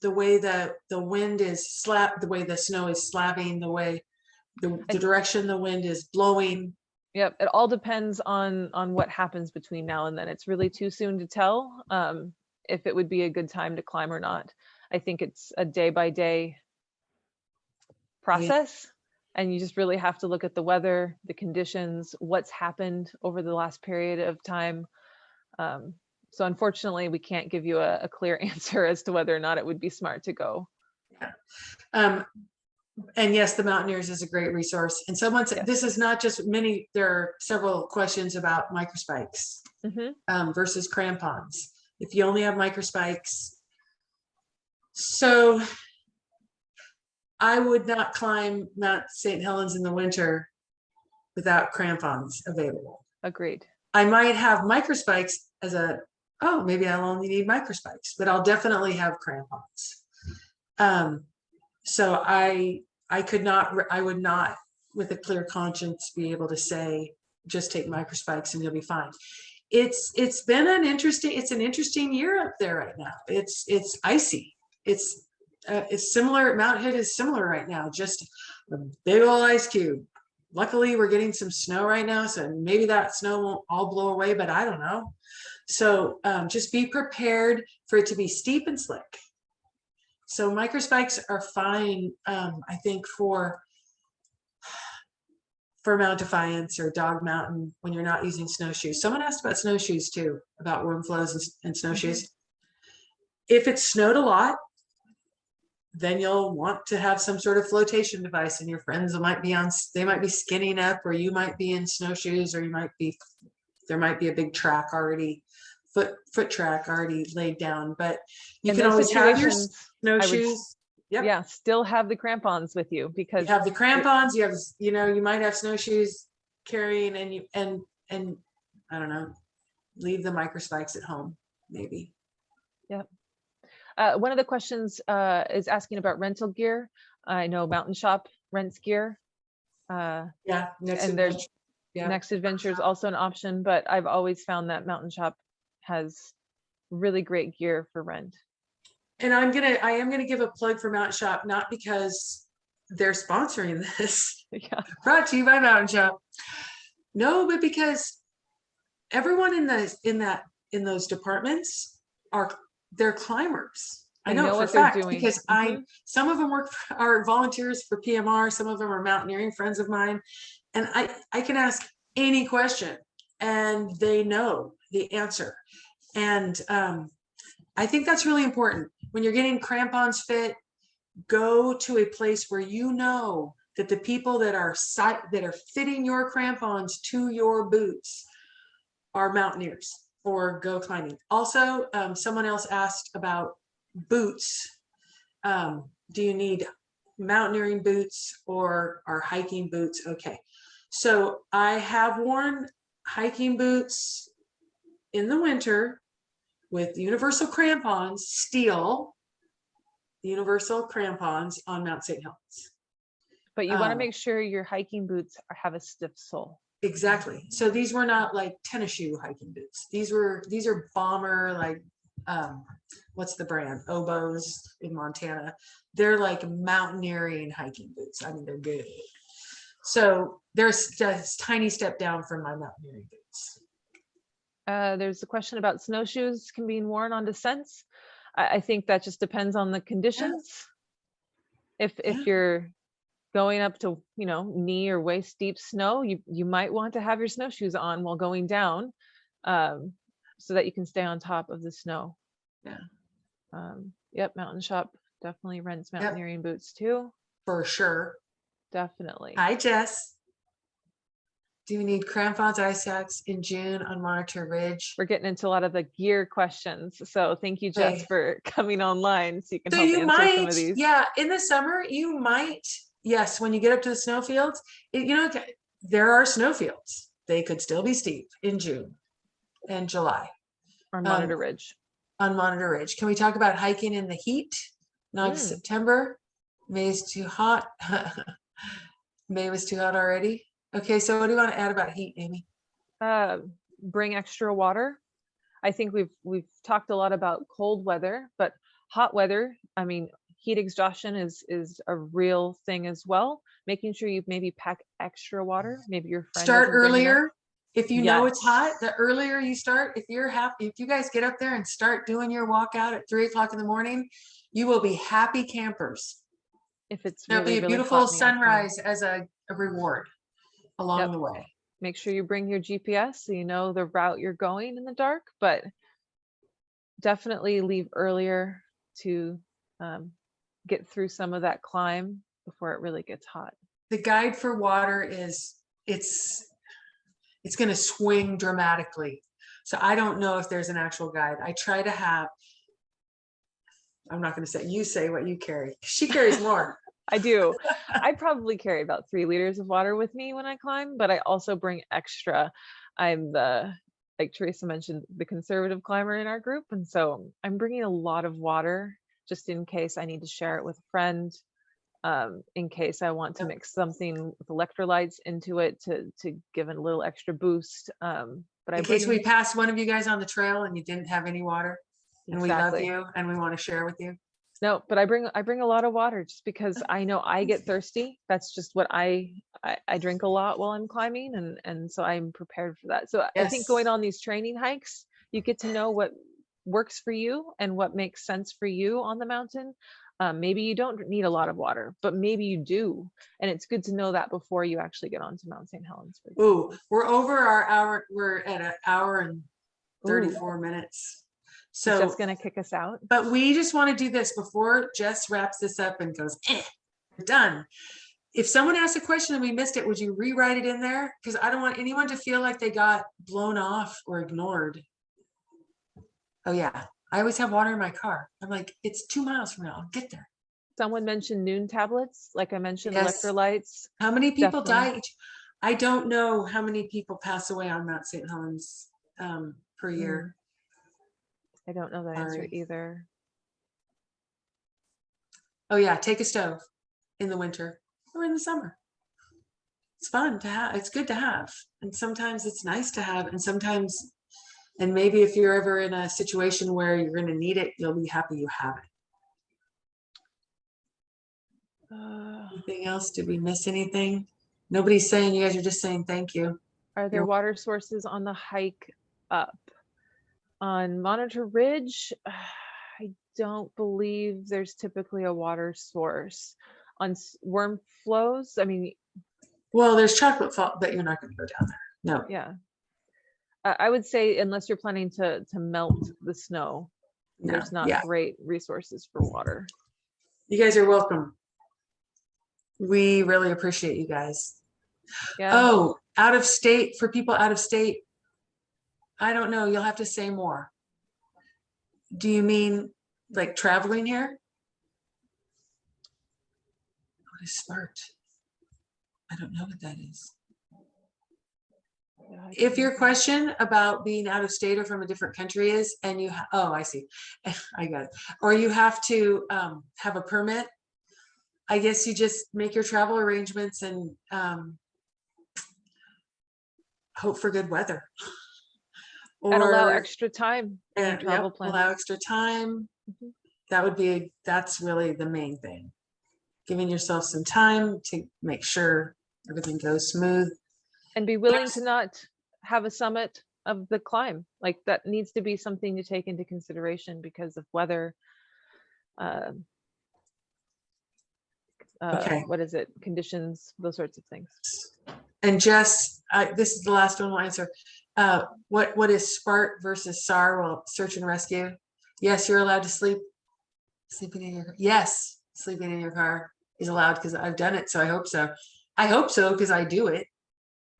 the way that the wind is the way the snow is slapping, the way the direction the wind is blowing. Yep, it all depends on what happens between now and then. It's really too soon to tell if it would be a good time to climb or not. I think it's a day-by-day process, and you just really have to look at the weather, the conditions, what's happened over the last period of time. So unfortunately, we can't give you a clear answer as to whether or not it would be smart to go. And yes, the Mountaineers is a great resource. And someone said, Yes. this is not just many, there are several questions about microspikes versus crampons. If you only have microspikes. So I would not climb Mount St. Helens in the winter without crampons available. Agreed. I might have microspikes as a, oh, maybe I'll only need microspikes, but I'll definitely have crampons. So I would not, with a clear conscience, be able to say, just take microspikes and you'll be fine. It's been an interesting year up there right now. It's icy. It's similar. Mount Hood is similar right now, just a big old ice cube. Luckily, we're getting some snow right now, so maybe that snow won't all blow away, but I don't know. So just be prepared for it to be steep and slick. So microspikes are fine, I think, for Mount Defiance or Dog Mountain when you're not using snowshoes. Someone asked about snowshoes too, about worm flows and snowshoes. If it's snowed a lot, then you'll want to have some sort of flotation device, and your friends might be skinning up, or you might be in snowshoes, or there might be a big track already, foot track already laid down, but you can always have your snowshoes. Yep. Yeah, still have the crampons with you, because you have the crampons, you have, you might have snowshoes carrying, and I don't know, leave the microspikes at home, maybe. Yep. One of the questions is asking about rental gear. I know Mountain Shop rents gear. Yeah, Next Adventure is also an option, but I've always found that Mountain Shop has really great gear for rent. And I am gonna give a plug for Mountain Shop, not because they're sponsoring this. Yeah. Brought to you by Mountain Shop. No, but because everyone in those departments they're climbers. I know for a fact, because some of them are volunteers for PMR, some of them are mountaineering friends of mine, and I can ask any question and they know the answer. And I think that's really important. When you're getting crampons fit, go to a place where you know that the people that are fitting your crampons to your boots are mountaineers or go climbing. Also, someone else asked about boots. Do you need mountaineering boots or hiking boots? Okay, so I have worn hiking boots in the winter with universal crampons, steel universal crampons on Mount St. Helens. But you want to make sure your hiking boots have a stiff sole. Exactly. So these were not like tennis shoe hiking boots. These are bomber, like what's the brand? Oboes in Montana. They're like mountaineering hiking boots. I mean, they're good. So there's just a tiny step down from my mountaineering boots. There's a question about snowshoes can be worn on descents. I think that just depends on the conditions. Yeah. If you're going up to knee or waist deep snow, you might want to have your snowshoes on while going down, so that you can stay on top of the snow. Yeah. Yep. Mountain Shop definitely rents mountaineering boots too. For sure. Definitely. Hi, Jess. Do you need crampons, ice axe in June on Monitor Ridge? We're getting into a lot of the gear questions. So thank you, Jess, for coming online so you can help answer some of these. Yeah, in the summer, you might, yes, when you get up to the snowfields, there are snowfields. They could still be steep in June and July. On Monitor Ridge. On Monitor Ridge. Can we talk about hiking in the heat? Not September. May's too hot. May was too hot already. Okay, so what do you want to add about heat, Amy? Bring extra water. I think we've talked a lot about cold weather, but hot weather, I mean, heat exhaustion is a real thing as well. Making sure you maybe pack extra water. Maybe your friend start earlier. If you know it's hot, the earlier you start, if you guys get up there and start doing your walkout at 3 o'clock in the morning, you will be happy campers. If it's there'll be a beautiful sunrise as a reward along the way. Make sure you bring your GPS so you know the route you're going in the dark, but definitely leave earlier to get through some of that climb before it really gets hot. The guide for water is, it's going to swing dramatically. So I don't know if there's an actual guide. I try to have, I'm not going to say, you say what you carry. She carries more. I do. I probably carry about 3 liters of water with me when I climb, but I also bring extra. I'm the, like Teresa mentioned, the conservative climber in our group. And so I'm bringing a lot of water just in case I need to share it with a friend, in case I want to mix something with electrolytes into it to give it a little extra boost. But In case we passed one of you guys on the trail and you didn't have any water, and we love you and we want to share with you. No, but I bring a lot of water just because I know I get thirsty. That's just what I drink a lot while I'm climbing, and so I'm prepared for that. So I think going on these training hikes, you get to know what works for you and what makes sense for you on the mountain. Maybe you don't need a lot of water, but maybe you do, and it's good to know that before you actually get onto Mount St Helens. Ooh, we're over our hour. We're at an hour and 34 minutes. So Jess gonna kick us out. But we just want to do this before Jess wraps this up and goes, we're done. If someone asks a question and we missed it, would you rewrite it in there? Because I don't want anyone to feel like they got blown off or ignored. Oh yeah, I always have water in my car. I'm like, it's 2 miles from now, I'll get there. Someone mentioned noon tablets, like I mentioned, electrolytes. How many people die? I don't know how many people pass away on Mount St Helens per year. I don't know the answer either. Oh yeah, take a stove in the winter or in the summer. It's fun to have. It's good to have. And sometimes it's nice to have. And sometimes, and maybe if you're ever in a situation where you're going to need it, you'll be happy you have it. Anything else? Did we miss anything? Nobody's saying, you guys are just saying thank you. Are there water sources on the hike up? On Monitor Ridge, I don't believe there's typically a water source. On worm flows, I mean, well, there's chocolate fall, but you're not going to go down there. No. Yeah. I would say unless you're planning to melt the snow, there's not great resources for water. You guys are welcome. We really appreciate you guys. Yeah. Oh, out of state, for people out of state, I don't know. You'll have to say more. Do you mean like traveling here? What is SMART? I don't know what that is. If your question about being out of state or from a different country is, and you, oh, I see. I got it. Or you have to have a permit, I guess you just make your travel arrangements and hope for good weather. Or and allow extra time in your travel plan. Allow extra time. That would be, that's really the main thing. Giving yourself some time to make sure everything goes smooth. And be willing to not have a summit of the climb. Like that needs to be something to take into consideration because of weather. What is it? Conditions, those sorts of things. And Jess, this is the last one we'll answer. What is SPART versus SAR? Well, search and rescue. Yes, you're allowed to sleeping in your car. Yes, sleeping in your car is allowed because I've done it. So I hope so. I hope so because I do it.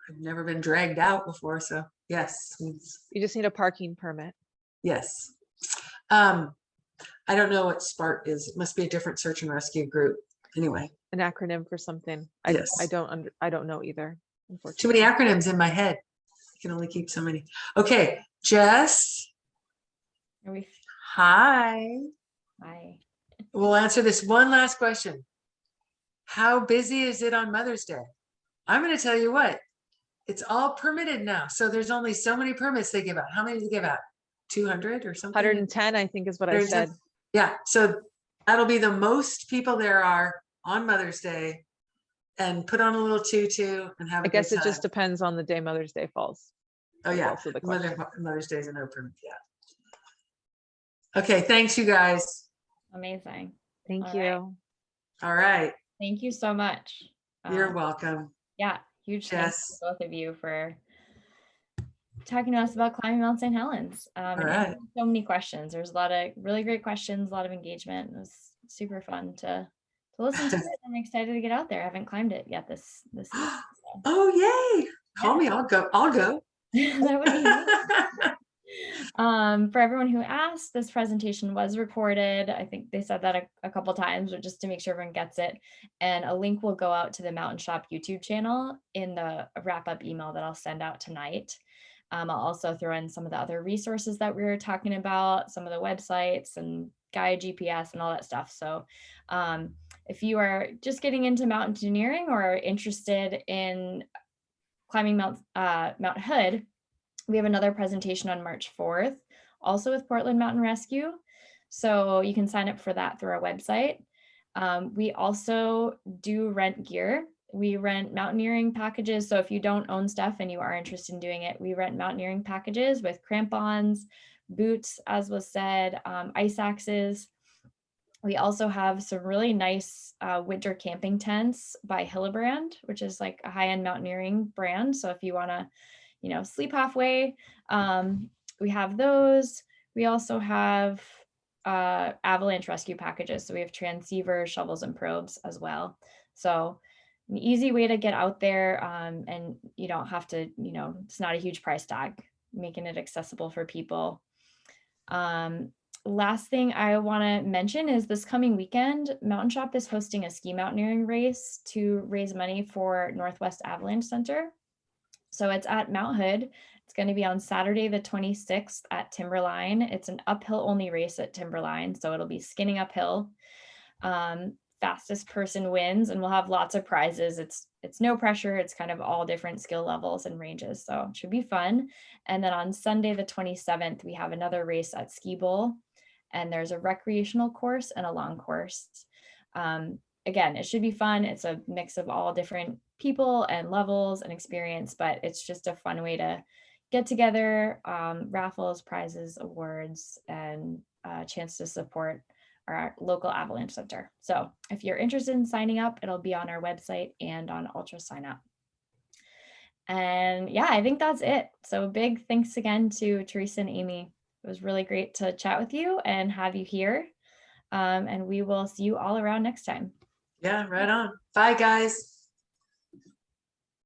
I've never been dragged out before. So yes. You just need a parking permit. Yes. I don't know what SPART is. It must be a different search and rescue group. Anyway. An acronym for something. Yes. I don't know either. Too many acronyms in my head. I can only keep so many. Okay, Jess. Hi. Hi. We'll answer this one last question. How busy is it on Mother's Day? I'm going to tell you what. It's all permitted now. So there's only so many permits they give out. How many do they give out? 200 or something? 110, I think is what I said. Yeah. So that'll be the most people there are on Mother's Day, and put on a little tutu and have a good time. I guess it just depends on the day Mother's Day falls. Oh yeah. Mother's Day is a no permit. Yeah. Okay. Thanks you guys. Amazing. Thank you. All right. Thank you so much. You're welcome. Yeah. Huge thanks to both of you for talking to us about climbing Mount St. Helens. All right. So many questions. There's a lot of really great questions, a lot of engagement. It was super fun to to listen to it. I'm excited to get out there. I haven't climbed it yet this season. So. Oh, yay. Call me. I'll go. I'll go. That would be amazing. For everyone who asked, this presentation was recorded. I think they said that a couple times, but just to make sure everyone gets it. And a link will go out to the Mountain Shop YouTube channel in the wrap-up email that I'll send out tonight. I'll also throw in some of the other resources that we were talking about, some of the websites and guide GPS and all that stuff. So if you are just getting into mountaineering or interested in climbing Mount Hood, we have another presentation on March 4th, also with Portland Mountain Rescue. So you can sign up for that through our website. We also do rent gear. We rent mountaineering packages. So if you don't own stuff and you are interested in doing it, we rent mountaineering packages with crampons, boots, as was said, ice axes. We also have some really nice winter camping tents by Hillebrand, which is like a high-end mountaineering brand. So if you want to, sleep halfway, we have those. We also have Avalanche rescue packages. So we have transceivers, shovels, and probes as well. So an easy way to get out there, and you don't have to, it's not a huge price tag, making it accessible for people. Last thing I want to mention is this coming weekend, Mountain Shop is hosting a ski mountaineering race to raise money for Northwest Avalanche Center. So it's at Mount Hood. It's going to be on Saturday, the 26th at Timberline. It's an uphill only race at Timberline. So it'll be skinning uphill. Fastest person wins, and we'll have lots of prizes. It's no pressure. It's kind of all different skill levels and ranges. So it should be fun. And then on Sunday, the 27th, we have another race at Ski Bowl. And there's a recreational course and a long course. Again, it should be fun. It's a mix of all different people and levels and experience, but it's just a fun way to get together, raffles, prizes, awards, and a chance to support our local Avalanche Center. So if you're interested in signing up, it'll be on our website and on Ultra Sign Up. And yeah, I think that's it. So big thanks again to Teresa and Amy. It was really great to chat with you and have you here. And we will see you all around next time. Yeah, right on. Bye, guys.